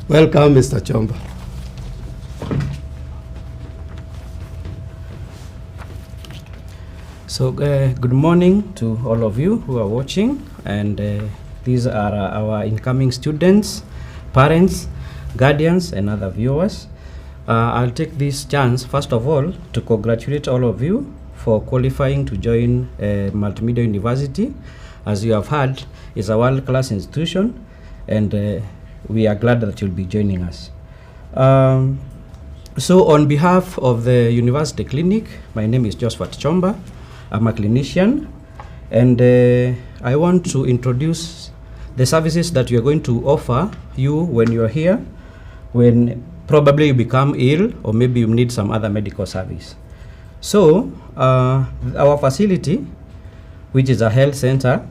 Welcome, Mr. Chomba. So good morning to all of you who are watching, and these are our incoming students, parents, guardians, and other viewers. I'll take this chance, first of all, to congratulate all of you for qualifying to join Multimedia University. As you have heard, it's a world-class institution, and we are glad that you'll be joining us. So on behalf of the University Clinic, my name is Josephat Chomba. I'm a clinician, and I want to introduce the services that we are going to offer you when you're here, when probably you become ill or maybe you need some other medical service. So our facility, which is a health center,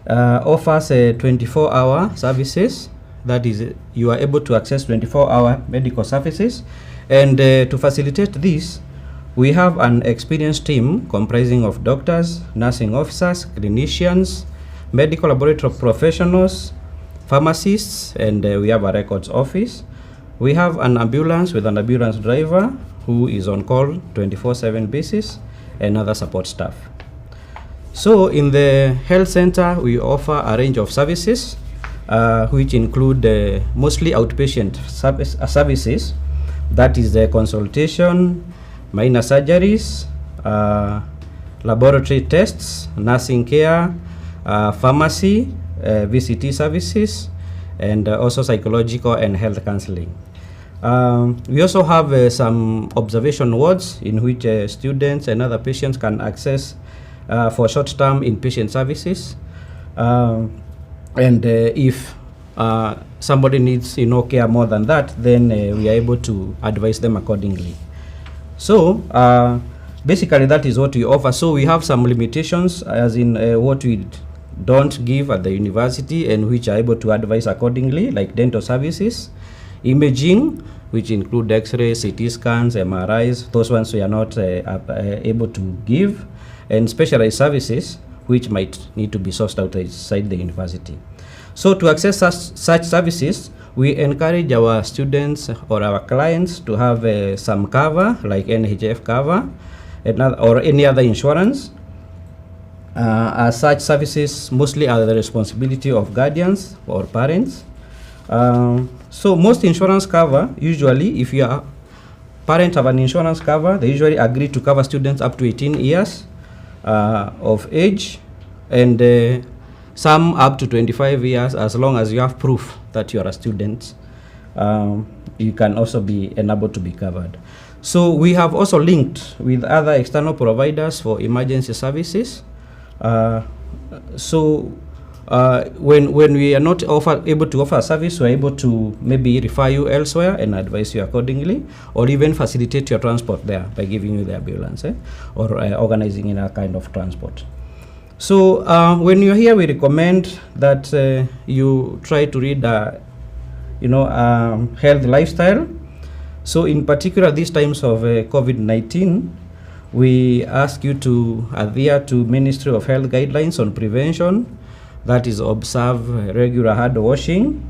offers 24-hour services. That is, you are able to access 24-hour medical services, and to facilitate this, we have an experienced team comprising of doctors, nursing officers, clinicians, medical laboratory professionals, pharmacists, and we have a records office. We have an ambulance with an ambulance driver who is on call 24/7 basis, and other support staff. So in the health center, we offer a range of services which include mostly outpatient services. That is the consultation, minor surgeries, laboratory tests, nursing care, pharmacy, VCT services, and also psychological and health counseling. We also have some observation wards in which students and other patients can access for short-term inpatient services. And if somebody needs care more than that, then we are able to advise them accordingly. So basically that is what we offer. So we have some limitations, as in what we don't give at the university and which are able to advise accordingly, like dental services, imaging, which include X-rays, CT scans, MRIs. Those ones we are not able to give, and specialized services which might need to be sourced outside the university. So to access such services, we encourage our students or our clients to have some cover, like NHF cover, or any other insurance. As such services mostly are the responsibility of guardians or parents. So most insurance cover, usually if your parents have an insurance cover, they usually agree to cover students up to 18 years of age, and some up to 25 years, as long as you have proof that you are a student. You can also be enabled to be covered. So we have also linked with other external providers for emergency services. When we are not able to offer a service, we are able to maybe refer you elsewhere and advise you accordingly, or even facilitate your transport there by giving you the ambulance, or organizing in a kind of transport. So when you're here, we recommend that you try to read health lifestyle. So in particular, these times of COVID-19, we ask you to adhere to Ministry of Health guidelines on prevention. That is, observe regular hand washing,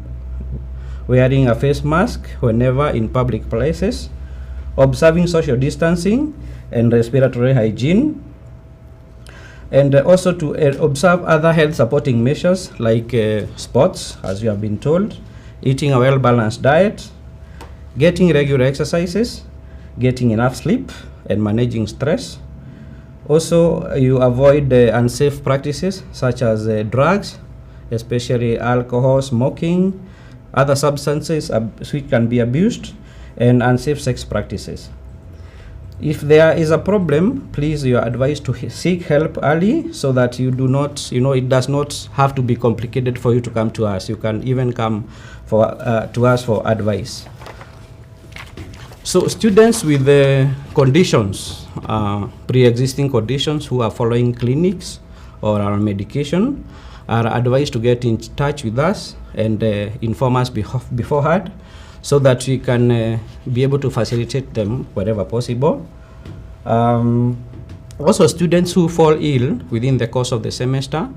wearing a face mask whenever in public places, observing social distancing and respiratory hygiene, and also to observe other health supporting measures like sports, as you have been told, eating a well-balanced diet, getting regular exercises, getting enough sleep, and managing stress. Also, you avoid unsafe practices such as drugs, especially alcohol, smoking, other substances which can be abused, and unsafe sex practices. If there is a problem, please, you are advised to seek help early so that you do not, it does not have to be complicated for you to come to us. You can even come to us for advice. So students with conditions, pre-existing conditions who are following clinics or are on medication are advised to get in touch with us and inform us beforehand, so that we can be able to facilitate them wherever possible. Also, students who fall ill within the course of the semester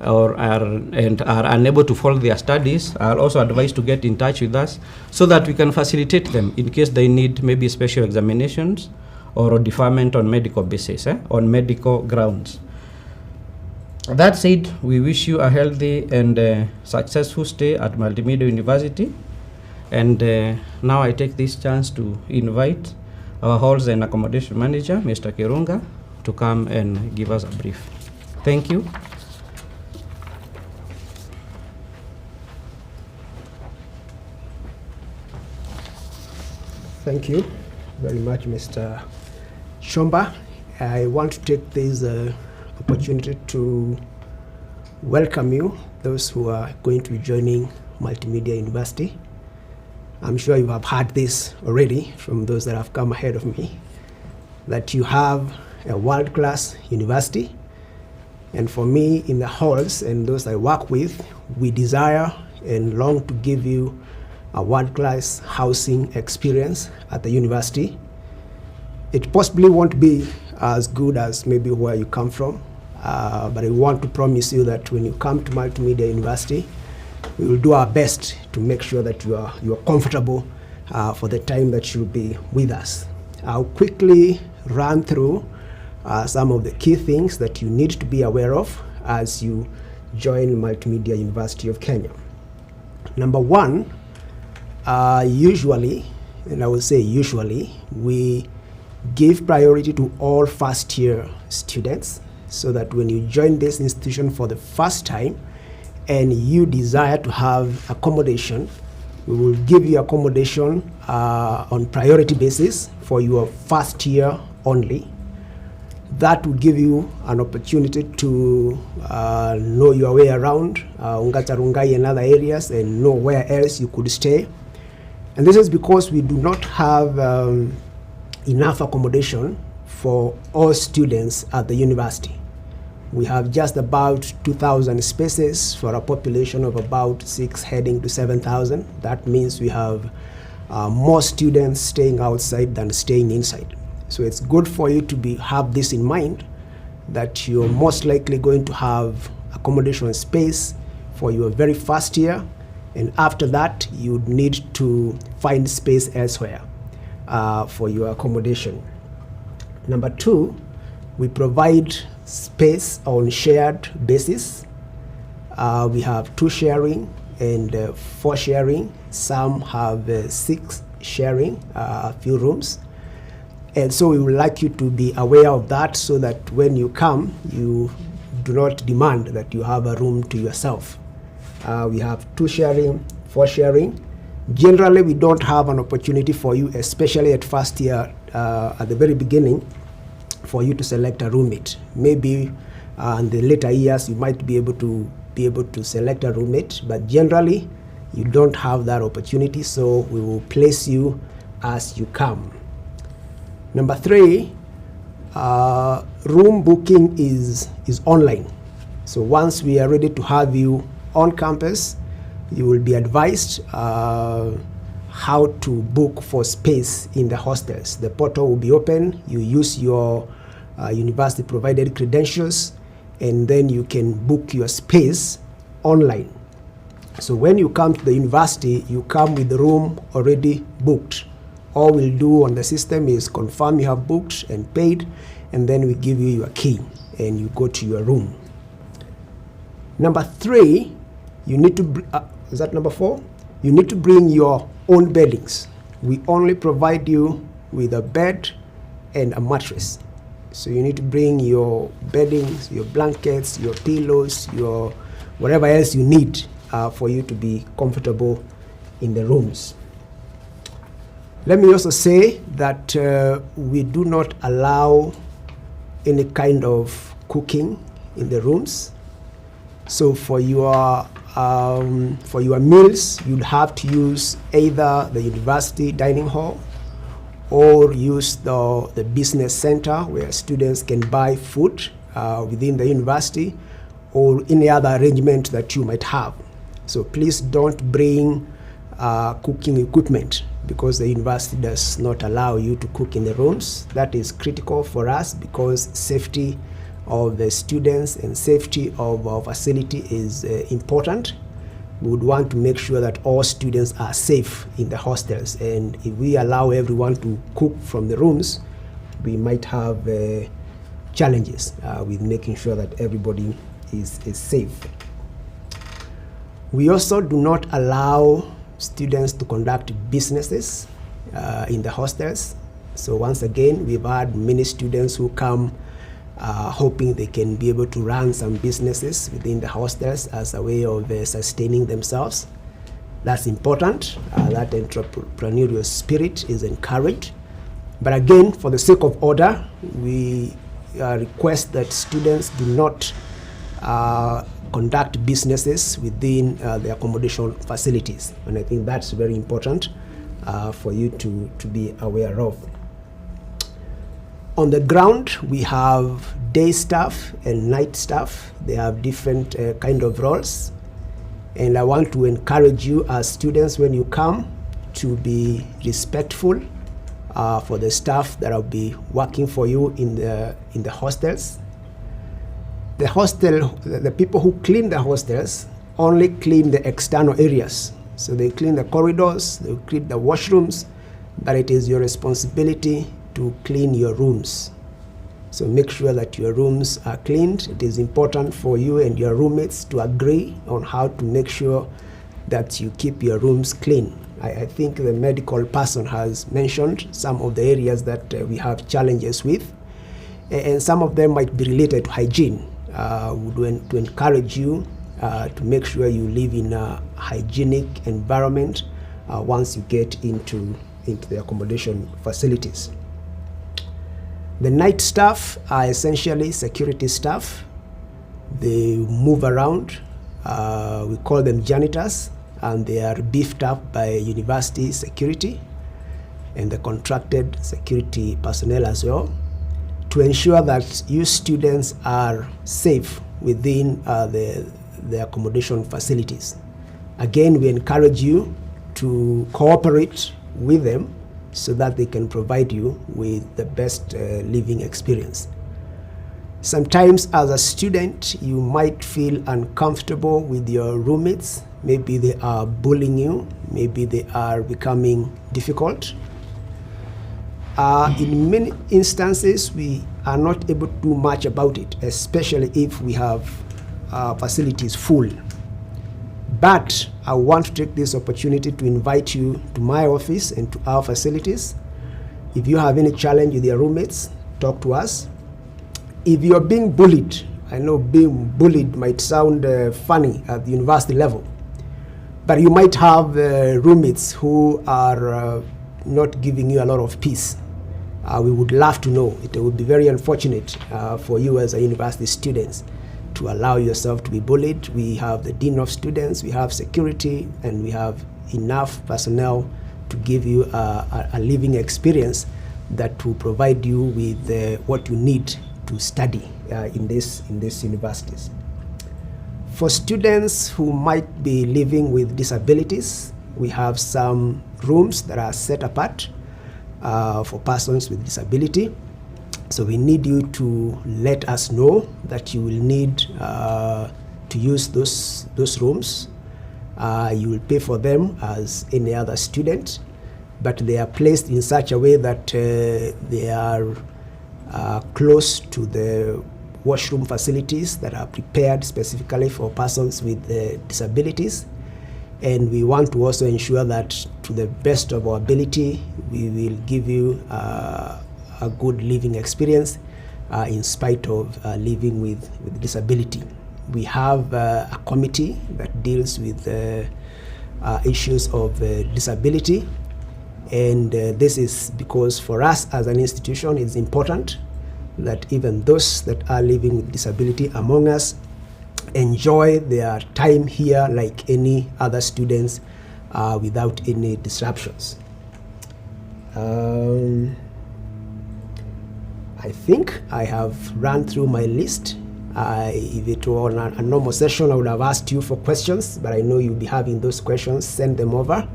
or are unable to follow their studies are also advised to get in touch with us so that we can facilitate them in case they need maybe special examinations or a deferment on medical basis, on medical grounds. That said, we wish you a healthy and successful stay at Multimedia University. And now I take this chance to invite our halls and accommodation manager, Mr. Kirunga, to come and give us a brief. Thank you. Thank you very much, Mr. Shomba. I want to take this opportunity to welcome you, those who are going to be joining Multimedia University. I'm sure you have heard this already from those that have come ahead of me, that you have a world-class university. And for me, in the halls and those I work with, we desire and long to give you a world-class housing experience at the university. It possibly won't be as good as maybe where you come from, but I want to promise you that when you come to Multimedia University, we will do our best to make sure that you are comfortable for the time that you'll be with us. I'll quickly run through some of the key things that you need to be aware of as you join Multimedia University of Kenya. Number one, usually, and I will say usually, we give priority to all first-year students so that when you join this institution for the first time and you desire to have accommodation, we will give you accommodation on priority basis for your first year only. That will give you an opportunity to know your way around Ungatarungai and other areas and know where else you could stay. And this is because we do not have enough accommodation for all students at the university. We have just about 2,000 spaces for a population of about 6 heading to 7,000. That means we have more students staying outside than staying inside. So it's good for you to have this in mind, that you're most likely going to have accommodation space for your very first year, and after that you need to find space elsewhere for your accommodation. Number two, we provide space on shared basis. We have 2 sharing and 4 sharing. Some have 6 sharing, a few rooms. And so we would like you to be aware of that so that when you come, you do not demand that you have a room to yourself. We have 2 sharing, 4 sharing. Generally, we don't have an opportunity for you, especially at first year, at the very beginning, for you to select a roommate. Maybe in the later years, you might be able to select a roommate, but generally, you don't have that opportunity, so we will place you as you come. Number 3, room booking is online. So once we are ready to have you on campus, you will be advised how to book for space in the hostels. The portal will be open. You use your university provided credentials, and then you can book your space online. So when you come to the university, you come with the room already booked. All we'll do on the system is confirm you have booked and paid, and then we give you your key and you go to your room. Number 3, you need to, is that number 4? You need to bring your own beddings. We only provide you with a bed and a mattress. So you need to bring your beddings, your blankets, your pillows, your whatever else you need for you to be comfortable in the rooms. Let me also say that we do not allow any kind of cooking in the rooms. So for your meals, you'll have to use either the university dining hall or use the business center where students can buy food within the university, or any other arrangement that you might have. So please don't bring cooking equipment, because the university does not allow you to cook in the rooms. That is critical for us, because safety of the students and safety of our facility is important. We would want to make sure that all students are safe in the hostels, and if we allow everyone to cook from the rooms, we might have challenges with making sure that everybody is safe. We also do not allow students to conduct businesses in the hostels. So once again, we've had many students who come hoping they can be able to run some businesses within the hostels as a way of sustaining themselves. That's important. That entrepreneurial spirit is encouraged. But again, for the sake of order, we request that students do not conduct businesses within the accommodation facilities. And I think that's very important for you to be aware of. On the ground, we have day staff and night staff. They have different kind of roles. And I want to encourage you as students, when you come, to be respectful for the staff that will be working for you in the hostels. The people who clean the hostels only clean the external areas. So they clean the corridors, they clean the washrooms, but it is your responsibility to clean your rooms. So make sure that your rooms are cleaned. It is important for you and your roommates to agree on how to make sure that you keep your rooms clean. I think the medical person has mentioned some of the areas that we have challenges with, and some of them might be related to hygiene. To encourage you to make sure you live in a hygienic environment once you get into the accommodation facilities. The night staff are essentially security staff. They move around. We call them janitors, and they are beefed up by university security and the contracted security personnel as well, to ensure that you students are safe within the accommodation facilities. Again, we encourage you to cooperate with them so that they can provide you with the best living experience. Sometimes as a student, you might feel uncomfortable with your roommates. Maybe they are bullying you, maybe they are becoming difficult. In many instances, we are not able to do much about it, especially if we have facilities full. But I want to take this opportunity to invite you to my office and to our facilities. If you have any challenge with your roommates, talk to us. If you're being bullied, I know being bullied might sound funny at the university level, but you might have roommates who are not giving you a lot of peace. We would love to know. It would be very unfortunate for you as a university students to allow yourself to be bullied. We have the dean of students, we have security, and we have enough personnel to give you a living experience that will provide you with what you need to study in these universities. For students who might be living with disabilities, we have some rooms that are set apart for persons with disability. So we need you to let us know that you will need to use those rooms. You will pay for them as any other student, but they are placed in such a way that they are close to the washroom facilities that are prepared specifically for persons with disabilities. And we want to also ensure that, to the best of our ability, we will give you a good living experience in spite of living with disability. We have a committee that deals with issues of disability, And this is because for us as an institution, it's important that even those that are living with disability among us enjoy their time here like any other students without any disruptions. I think I have run through my list. If it were a normal session, I would have asked you for questions, but I know you'll be having those questions. Send them over.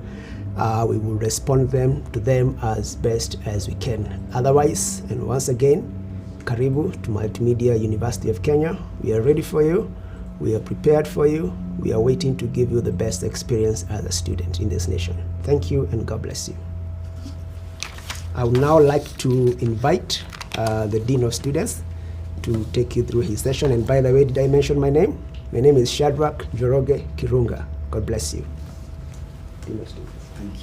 We will respond to them as best as we can. Otherwise, and once again, karibu to Multimedia University of Kenya. We are ready for you. We are prepared for you. We are waiting to give you the best experience as a student in this nation. Thank you and God bless you. I would now like to invite the Dean of Students to take you through his session. And by the way, did I mention my name? My name is Shadrach Joroge Kirunga. God bless you. Dean of Students. Thank you.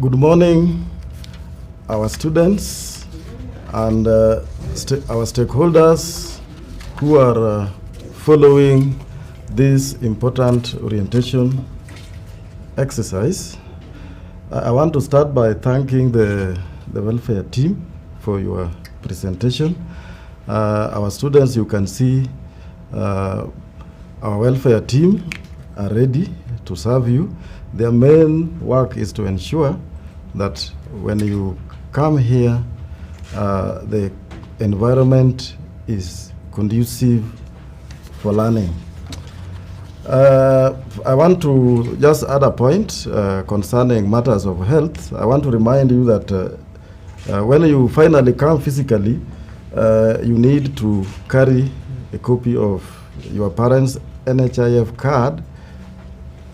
Good morning, our students and our stakeholders who are following this important orientation exercise. I want to start by thanking the welfare team for your presentation. Our students, you can see our welfare team are ready to serve you. Their main work is to ensure that when you come here, the environment is conducive for learning. I want to just add a point concerning matters of health. I want to remind you that when you finally come physically, you need to carry a copy of your parents' NHIF card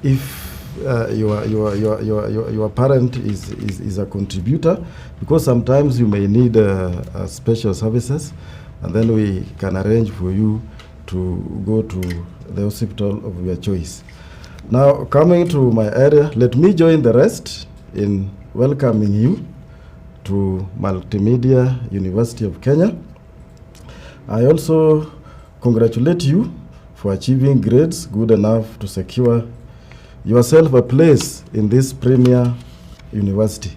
if your parent is a contributor, because sometimes you may need special services, and then we can arrange for you to go to the hospital of your choice. Now, coming to my area, let me join the rest in welcoming you to Multimedia University of Kenya. I also congratulate you for achieving grades good enough to secure yourself a place in this premier university.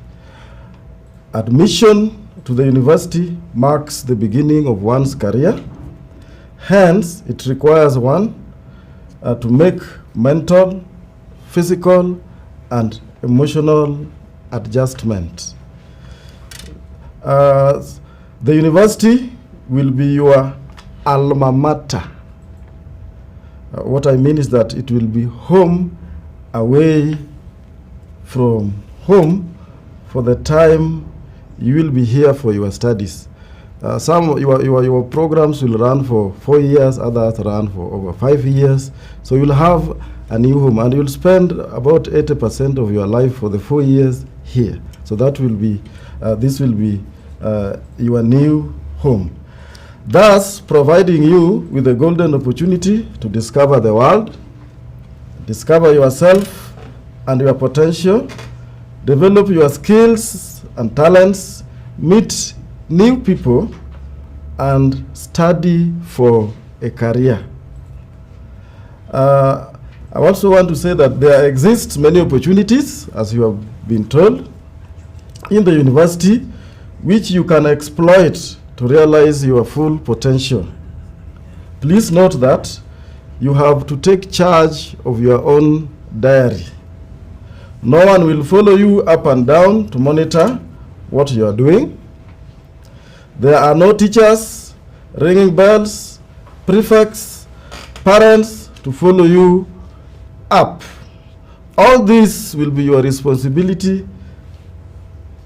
Admission to the university marks the beginning of one's career. Hence, it requires one to make mental, physical, and emotional adjustment. The university will be your alma mater. What I mean is that it will be home away from home for the time you will be here for your studies. Some your programs will run for 4 years, others run for over 5 years. So you'll have a new home, and you'll spend about 80% of your life for the 4 years here. So that will be, this will be your new home. Thus, providing you with a golden opportunity to discover the world, discover yourself and your potential, develop your skills and talents, meet new people, and study for a career. I also want to say that there exists many opportunities, as you have been told, in the university, which you can exploit to realize your full potential. Please note that you have to take charge of your own diary. No one will follow you up and down to monitor what you are doing. There are no teachers, ringing bells, prefects, parents to follow you up. All this will be your responsibility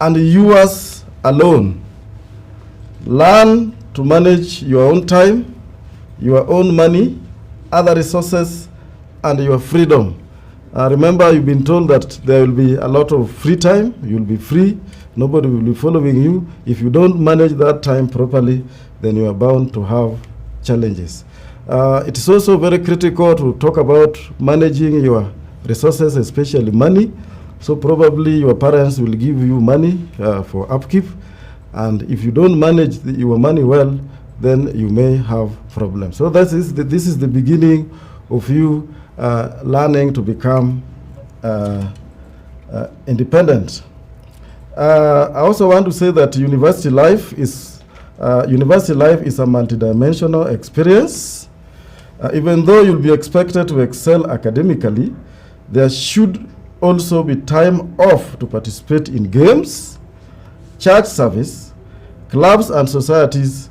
and yours alone. Learn to manage your own time, your own money, other resources, and your freedom. Remember, you've been told that there will be a lot of free time. You'll be free. Nobody will be following you. If you don't manage that time properly, then you are bound to have challenges. It is also very critical to talk about managing your resources, especially money, So probably your parents will give you money for upkeep, and if you don't manage your money well, then you may have problems. So this is the beginning of you learning to become independent. I also want to say that university life is a multidimensional experience. Even though you'll be expected to excel academically, there should also be time off to participate in games, church service, clubs and societies,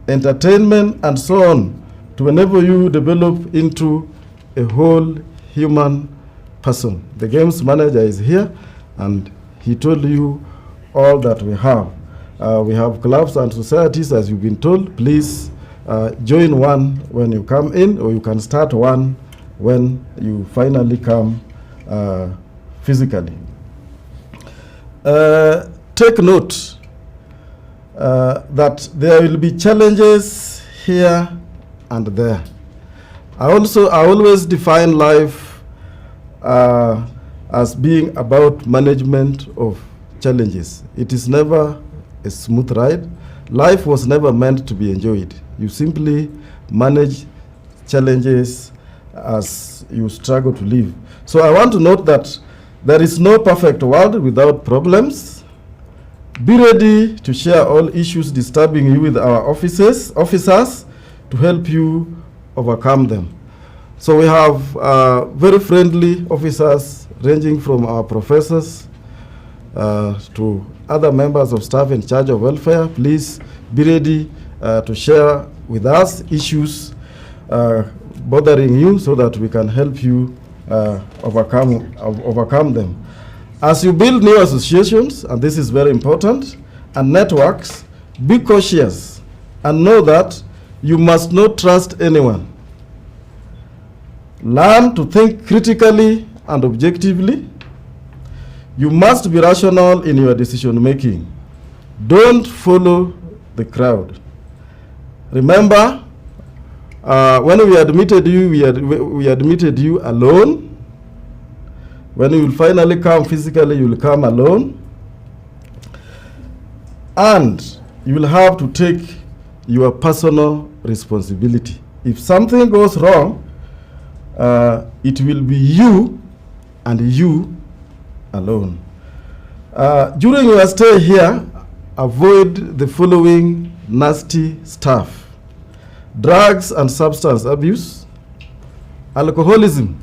entertainment, and so on, to enable you develop into a whole human person. The games manager is here, and he told you all that we have. We have clubs and societies, as you've been told. Please join one when you come in, or you can start one when you finally come physically. Take note that there will be challenges here and there. I always define life as being about management of challenges. It is never a smooth ride. Life was never meant to be enjoyed. You simply manage challenges as you struggle to live. So I want to note that there is no perfect world without problems. Be ready to share all issues disturbing you with our officers to help you overcome them. So we have very friendly officers ranging from our professors to other members of staff in charge of welfare. Please be ready to share with us issues bothering you so that we can help you overcome them. As you build new associations, and this is very important, and networks, be cautious and know that you must not trust anyone. Learn to think critically and objectively. You must be rational in your decision making. Don't follow the crowd. Remember, when we admitted you, we admitted you alone. When you will finally come physically, you will come alone. And you will have to take your personal responsibility. If something goes wrong, it will be you and you alone. During your stay here, avoid the following nasty stuff: drugs and substance abuse, alcoholism,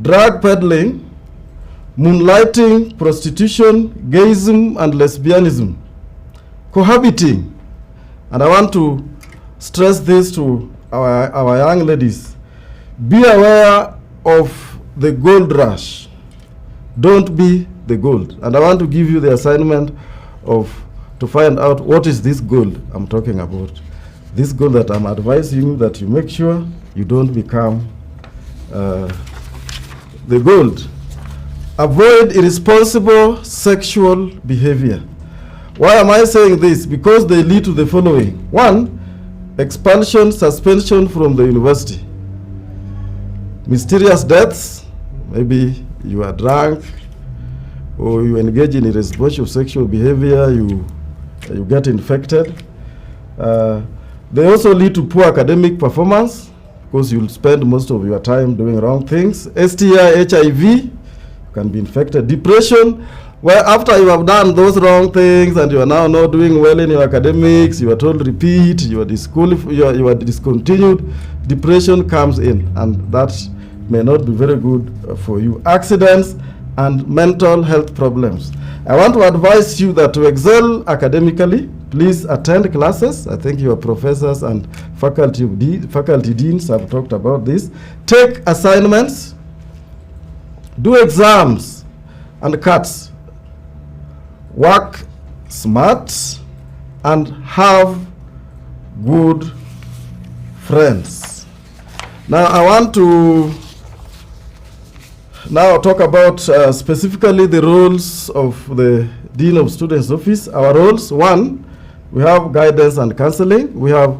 drug peddling, moonlighting, prostitution, gayism and lesbianism, cohabiting. And I want to stress this to our young ladies. Be aware of the gold rush. Don't be the gold. And I want to give you the assignment to find out what is this gold I'm talking about. This gold that I'm advising you that you make sure you don't become the gold. Avoid irresponsible sexual behavior. Why am I saying this? Because they lead to the following. 1, expulsion, suspension from the university. Mysterious deaths, maybe you are drunk or you engage in irresponsible sexual behavior, you get infected. They also lead to poor academic performance because you'll spend most of your time doing wrong things. STI, HIV, you can be infected. Depression, where after you have done those wrong things and you are now not doing well in your academics, you are told repeat, you are discontinued, depression comes in, and that may not be very good for you. Accidents and mental health problems. I want to advise you that to excel academically, please attend classes. I think your professors and faculty deans have talked about this. Take assignments, do exams and cuts. Work smart and have good friends. Now I want to talk about specifically the roles of the Dean of Students Office. Our roles: 1, we have guidance and counseling. We have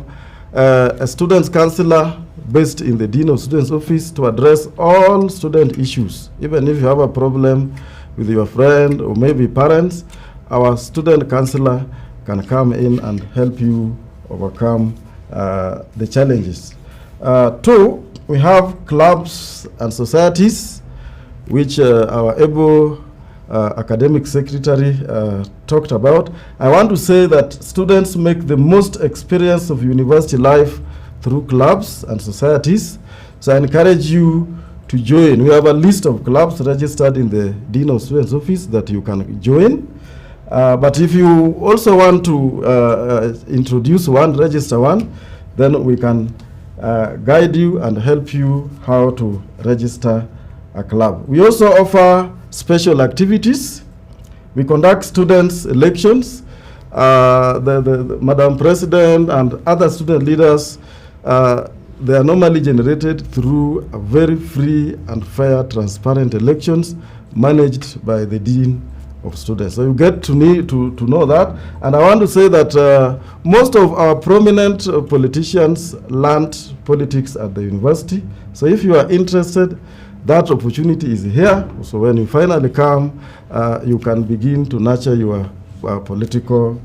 a students counselor based in the Dean of Students Office to address all student issues. Even if you have a problem with your friend or maybe parents, our student counselor can come in and help you overcome the challenges. 2, we have clubs and societies, which our able academic secretary talked about. I want to say that students make the most experience of university life through clubs and societies. So I encourage you to join. We have a list of clubs registered in the Dean of Students Office that you can join. But if you also want to introduce one, register one, then we can guide you and help you how to register a club. We also offer special activities. We conduct students' elections. The Madam President and other student leaders, they are normally generated through a very free and fair, transparent elections managed by the Dean of Students. So you get to need to know that. And I want to say that most of our prominent politicians learned politics at the university. So if you are interested, that opportunity is here. So when you finally come, you can begin to nurture your political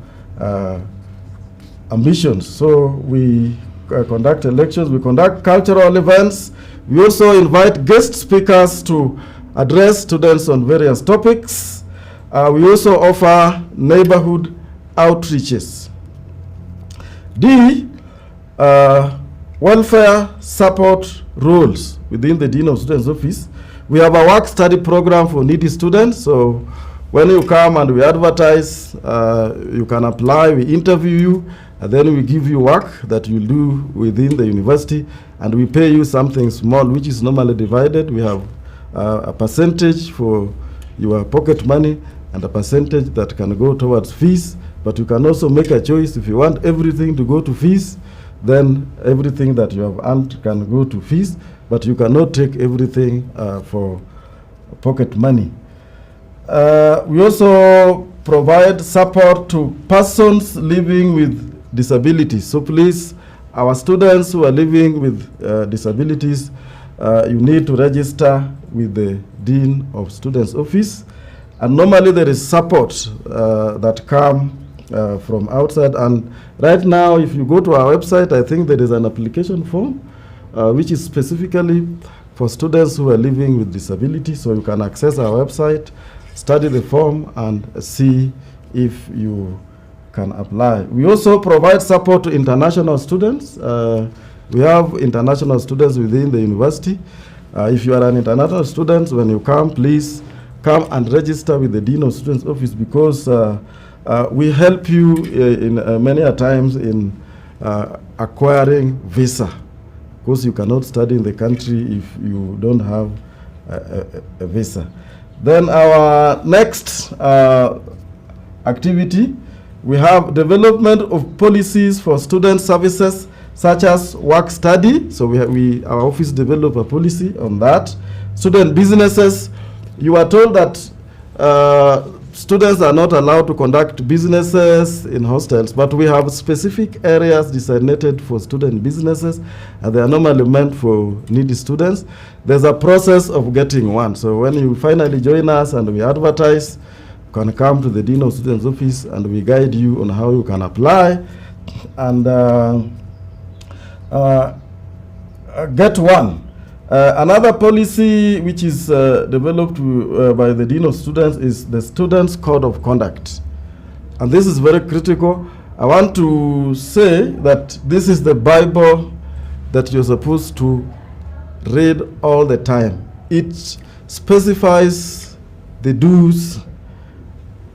ambitions. So we conduct elections, we conduct cultural events. We also invite guest speakers to address students on various topics. We also offer neighborhood outreaches. D, welfare support roles within the Dean of Students Office. We have a work-study program for needy students. So when you come and we advertise, you can apply, we interview you, and then we give you work that you do within the university, and we pay you something small, which is normally divided. We have a percentage for your pocket money and a percentage that can go towards fees, but you can also make a choice. If you want everything to go to fees, then everything that you have earned can go to fees, but you cannot take everything for pocket money. We also provide support to persons living with disabilities. So please, our students who are living with disabilities, you need to register with the Dean of Students Office. And normally there is support that come from outside. And right now, if you go to our website, I think there is an application form which is specifically for students who are living with disability. So you can access our website, study the form, and see if you can apply. We also provide support to international students. We have international students within the university. If you are an international student, when you come, please come and register with the Dean of Students Office, because we help you in many a times in acquiring visa, because you cannot study in the country if you don't have a visa. Then our next activity, we have development of policies for student services such as work study. So our office develop a policy on that. Student businesses, you are told that students are not allowed to conduct businesses in hostels, but we have specific areas designated for student businesses, and they are normally meant for needy students. There's a process of getting one. So when you finally join us and we advertise, you can come to the Dean of Students Office and we guide you on how you can apply and get one. Another policy which is developed by the Dean of Students is the Students' Code of Conduct. And this is very critical. I want to say that this is the Bible that you're supposed to read all the time. It specifies the do's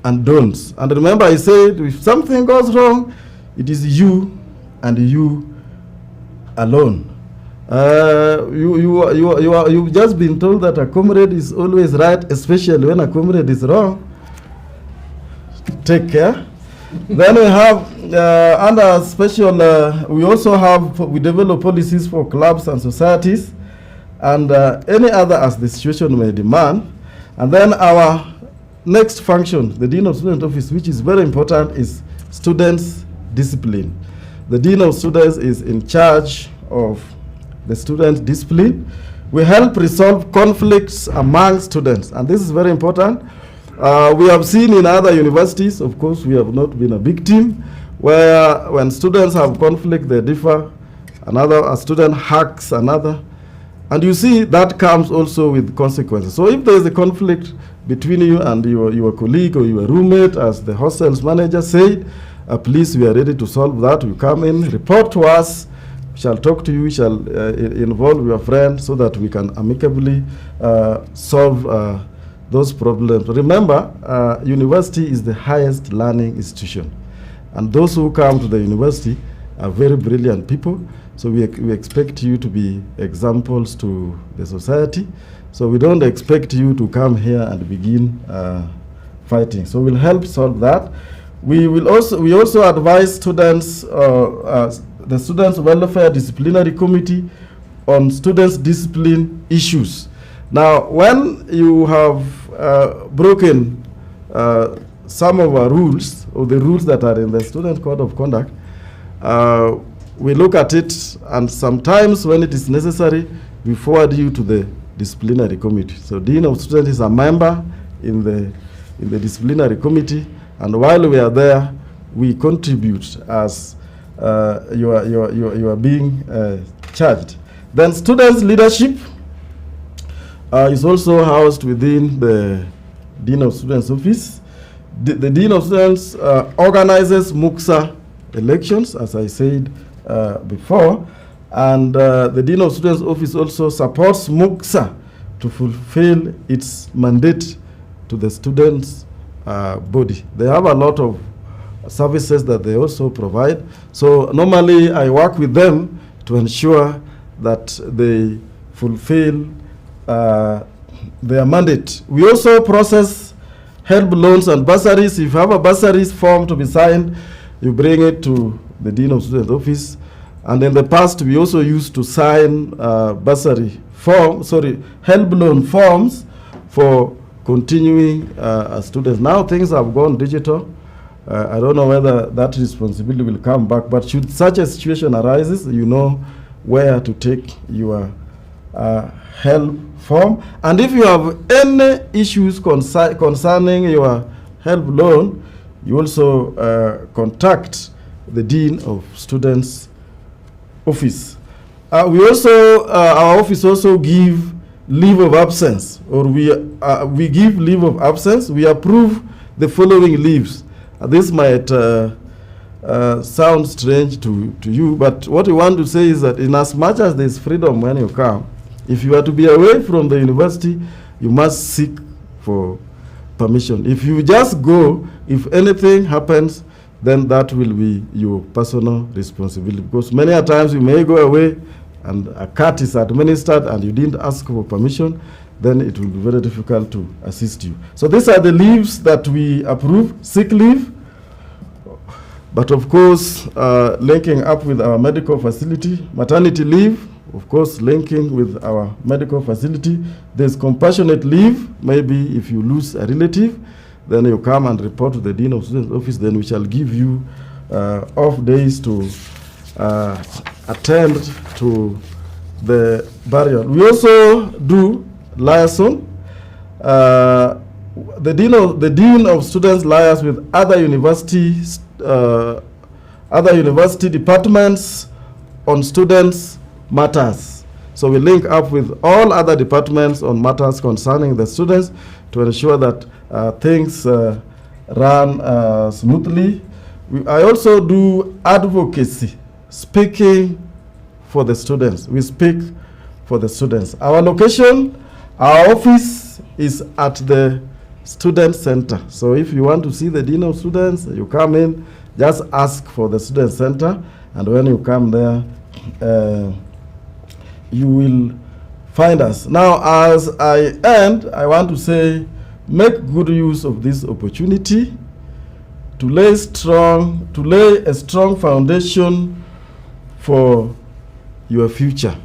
and don'ts. And remember, I said if something goes wrong, it is you and you alone. You've just been told that a comrade is always right, especially when a comrade is wrong. Take care. Then we have under special, we develop policies for clubs and societies and any other as the situation may demand. And then our next function, the Dean of Student Office, which is very important, is students' discipline. The Dean of Students is in charge of the student discipline. We help resolve conflicts among students, and this is very important. We have seen in other universities, of course, we have not been a big team, where when students have conflict, they differ. A student hacks another. And you see that comes also with consequences. So if there is a conflict between you and your colleague or your roommate, as the hostel's manager said, please, we are ready to solve that. You come in, report to us, we shall talk to you, we shall involve your friend so that we can amicably solve those problems. Remember, university is the highest learning institution. And those who come to the university are very brilliant people. So we expect you to be examples to the society. So we don't expect you to come here and begin fighting. So we'll help solve that. We also advise students, the Students' Welfare Disciplinary Committee on students' discipline issues. Now, when you have broken some of our rules, or the rules that are in the Student Code of Conduct, we look at it, and sometimes when it is necessary, we forward you to the disciplinary committee. So Dean of Students is a member in the disciplinary committee, and while we are there, we contribute as you are being charged. Then students' leadership is also housed within the Dean of Students office. The Dean of Students organizes MUXA elections, as I said before, and the Dean of Students office also supports MUXA to fulfill its mandate to the students' body. They have a lot of services that they also provide. So normally I work with them to ensure that they fulfill their mandate. We also process help loans and bursaries. If you have a bursaries form to be signed, you bring it to the Dean of Students office. And in the past, we also used to sign help loan forms for continuing students. Now things have gone digital. I don't know whether that responsibility will come back, but should such a situation arises, you know where to take your help form. And if you have any issues concerning your help loan, you also contact the Dean of Students office. We also, our office also give leave of absence, or we give leave of absence. We approve the following leaves. This might sound strange to you, but what we want to say is that in as much as there's freedom when you come, if you are to be away from the university, you must seek for permission. If you just go, if anything happens, then that will be your personal responsibility. Because many a times you may go away and a cut is administered and you didn't ask for permission, then it will be very difficult to assist you. So these are the leaves that we approve. Sick leave, but of course linking up with our medical facility. Maternity leave, of course linking with our medical facility. There's compassionate leave, maybe if you lose a relative, then you come and report to the Dean of Students office, then we shall give you off days to attend to the burial. We also do liaison. The Dean of Students liaise with other university departments on students' matters. So we link up with all other departments on matters concerning the students to ensure that things run smoothly. I also do advocacy, speaking for the students. We speak for the students. Our location, our office is at the student center. So if you want to see the Dean of Students, you come in, just ask for the student center, and when you come there, you will find us. Now, as I end, I want to say, make good use of this opportunity to lay a strong foundation for your future.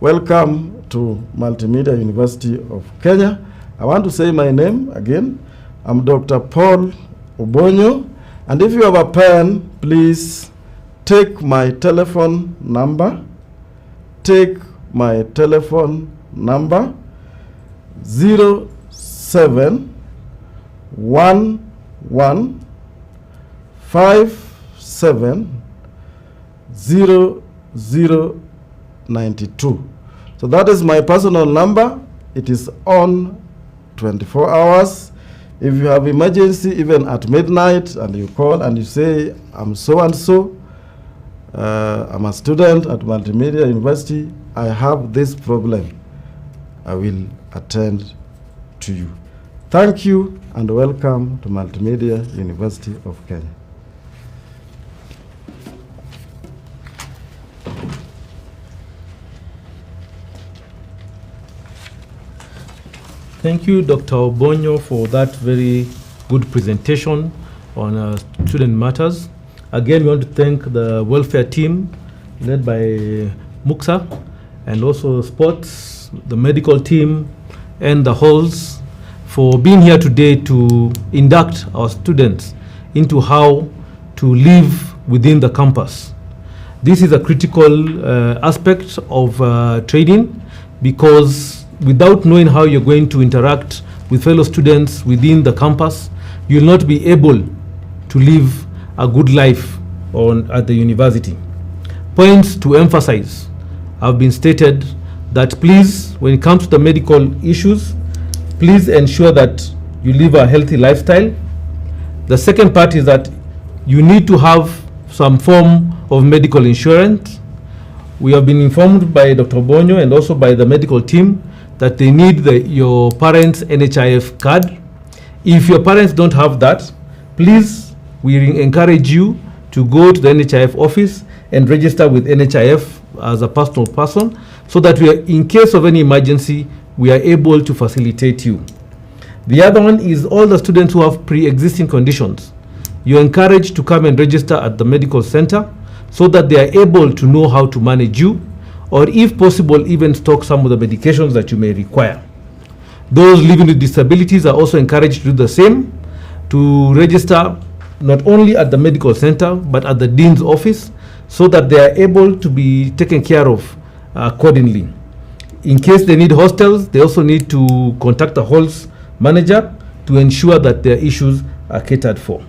Welcome to Multimedia University of Kenya. I want to say my name again. I'm Dr. Paul Obonyo, and if you have a pen, please take my telephone number take my telephone number 0711570092. So that is my personal number. It is on 24 hours. If you have emergency, even at midnight, and you call and you say, I'm so and so, I'm a student at Multimedia University, I have this problem, I will attend to you. Thank you and welcome to Multimedia University of Kenya. Thank you, Dr. Obonyo, for that very good presentation on student matters. Again, we want to thank the welfare team led by Muksa, and also sports, the medical team, and the halls for being here today to induct our students into how to live within the campus. This is a critical aspect of training, because without knowing how you're going to interact with fellow students within the campus, you'll not be able to live a good life at the university. Points to emphasize have been stated that please, when it comes to the medical issues, please ensure that you live a healthy lifestyle. The second part is that you need to have some form of medical insurance. We have been informed by Dr. Bonyo and also by the medical team that they need your parents' NHIF card. If your parents don't have that, please, we encourage you to go to the NHIF office and register with NHIF as a personal person, so that in case of any emergency, we are able to facilitate you. The other one is all the students who have pre-existing conditions. You're encouraged to come and register at the medical center so that they are able to know how to manage you, or if possible, even stock some of the medications that you may require. Those living with disabilities are also encouraged to do the same, to register not only at the medical center, but at the dean's office, so that they are able to be taken care of accordingly. In case they need hostels, they also need to contact the halls manager to ensure that their issues are catered for.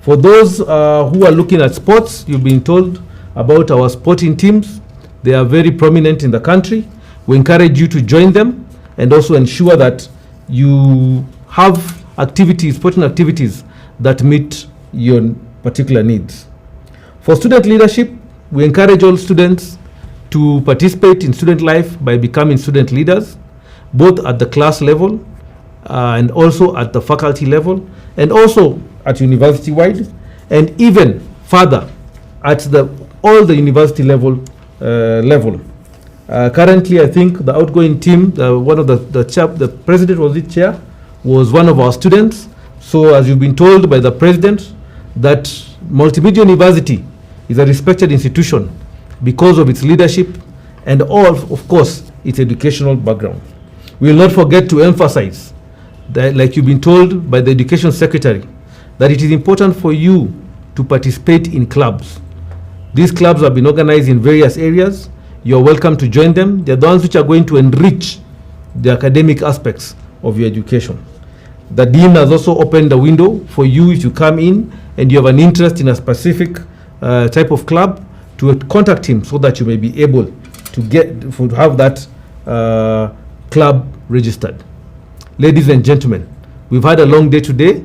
For those who are looking at sports, you've been told about our sporting teams. They are very prominent in the country. We encourage you to join them and also ensure that you have activities, sporting activities that meet your particular needs. For student leadership, we encourage all students to participate in student life by becoming student leaders, both at the class level and also at the faculty level, and also at university-wide, and even further at all the university level. Currently, I think the outgoing team, one of the president was the chair, was one of our students. So as you've been told by the president, that Multimedia University is a respected institution because of its leadership and of course, its educational background. We will not forget to emphasize that, like you've been told by the education secretary, that it is important for you to participate in clubs. These clubs have been organized in various areas. You're welcome to join them. They're the ones which are going to enrich the academic aspects of your education. The dean has also opened the window for you if you come in and you have an interest in a specific type of club, to contact him so that you may be able to have that club registered. Ladies and gentlemen, we've had a long day today.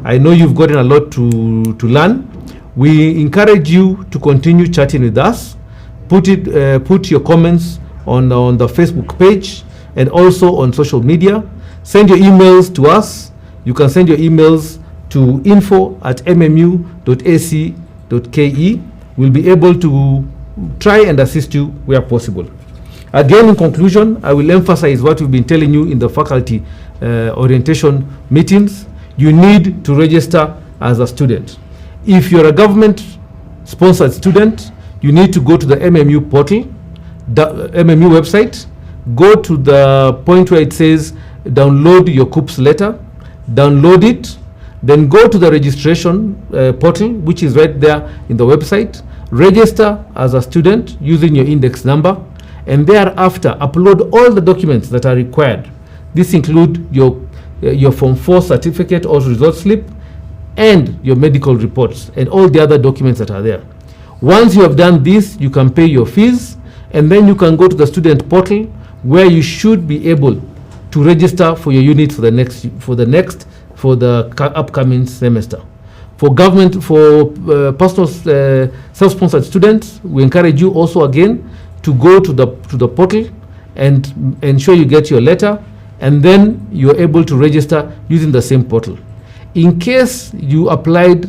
I know you've gotten a lot to learn. We encourage you to continue chatting with us. Put your comments on the Facebook page and also on social media. Send your emails to us. You can send your emails to info@mmu.ac.ke. We'll be able to try and assist you where possible. Again, in conclusion, I will emphasize what we've been telling you in the faculty orientation meetings. You need to register as a student. If you're a government-sponsored student, you need to go to the MMU portal, the MMU website, go to the point where it says download your COOPS letter, download it, then go to the registration portal, which is right there in the website, register as a student using your index number, and thereafter upload all the documents that are required. This include your Form 4 certificate or result slip and your medical reports and all the other documents that are there. Once you have done this, you can pay your fees, and then you can go to the student portal where you should be able to register for your unit for the upcoming semester. For personal self-sponsored students, we encourage you also again to go to the portal and ensure you get your letter, and then you're able to register using the same portal. In case you applied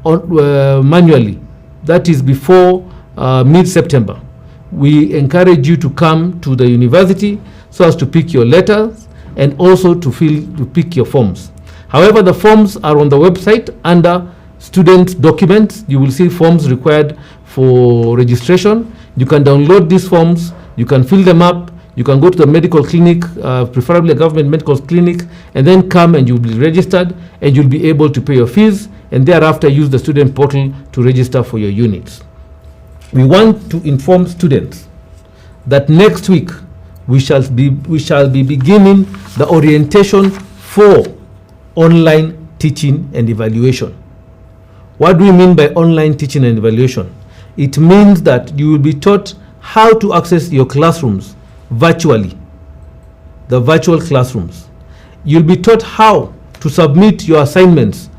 manually, that is before mid-September, we encourage you to come to the university so as to pick your letters and also to pick your forms. However, the forms are on the website under student documents. You will see forms required for registration. You can download these forms, you can fill them up, you can go to the medical clinic, preferably a government medical clinic, and then come and you'll be registered and you'll be able to pay your fees, and thereafter use the student portal to register for your units. We want to inform students that next week we shall be beginning the orientation for online teaching and evaluation. What do we mean by online teaching and evaluation? It means that you will be taught how to access your classrooms virtually, the virtual classrooms. You'll be taught how to submit your assignments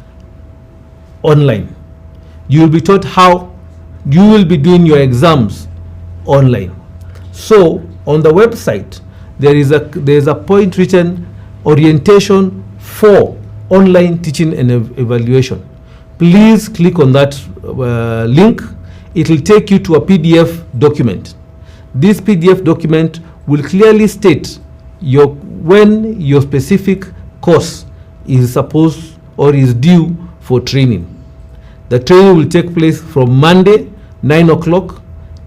online. You'll be taught how you will be doing your exams online. So on the website, there is a point written orientation for online teaching and evaluation. Please click on that link. It will take you to a PDF document. This PDF document will clearly state when your specific course is supposed or is due for training. The training will take place from Monday 9 o'clock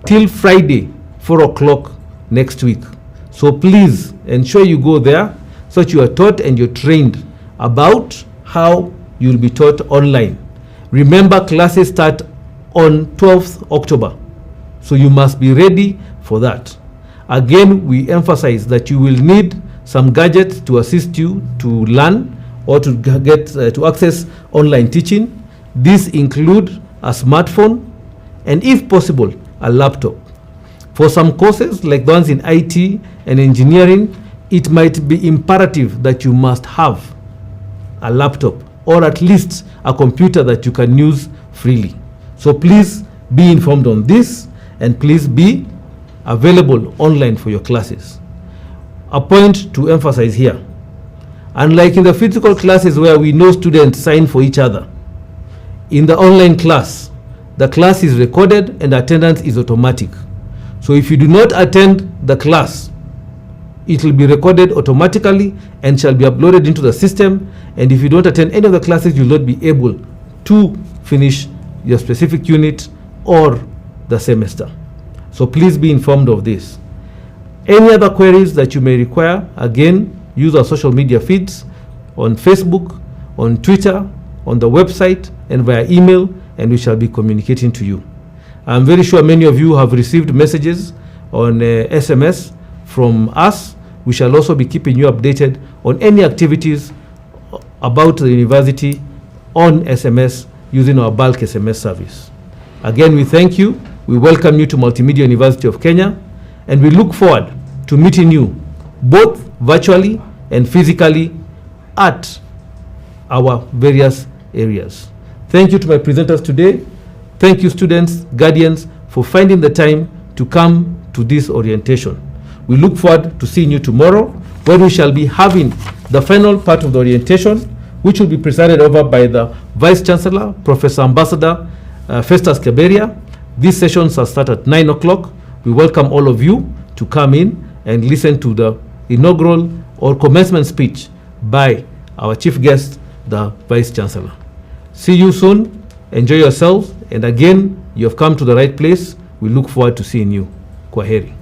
till Friday 4 o'clock next week. So please ensure you go there so that you are taught and you're trained about how you'll be taught online. Remember, classes start on 12th October, so you must be ready for that. Again, we emphasize that you will need some gadgets to assist you to learn or to get to access online teaching. These include a smartphone and, if possible, a laptop. For some courses, like the ones in IT and engineering, it might be imperative that you must have a laptop or at least a computer that you can use freely. So please be informed on this, and please be available online for your classes. A point to emphasize here: unlike in the physical classes where we know students sign for each other, in the online class, the class is recorded and attendance is automatic. So if you do not attend the class, it will be recorded automatically and shall be uploaded into the system. And if you don't attend any of the classes, you will not be able to finish your specific unit or the semester. So please be informed of this. Any other queries that you may require, again, use our social media feeds on Facebook, on Twitter, on the website, and via email, and we shall be communicating to you. I'm very sure many of you have received messages on SMS from us. We shall also be keeping you updated on any activities about the university on SMS using our bulk SMS service. Again, we thank you. We welcome you to Multimedia University of Kenya, and we look forward to meeting you both virtually and physically at our various areas. Thank you to my presenters today. Thank you, students, guardians, for finding the time to come to this orientation. We look forward to seeing you tomorrow, where we shall be having the final part of the orientation, which will be presided over by the Vice Chancellor, Professor Ambassador Festus Kaberia. These sessions are start at 9 o'clock. We welcome all of you to come in and listen to the inaugural or commencement speech by our chief guest, the Vice Chancellor. See you soon. Enjoy yourselves. And again, you have come to the right place. We look forward to seeing you. Kwaheri.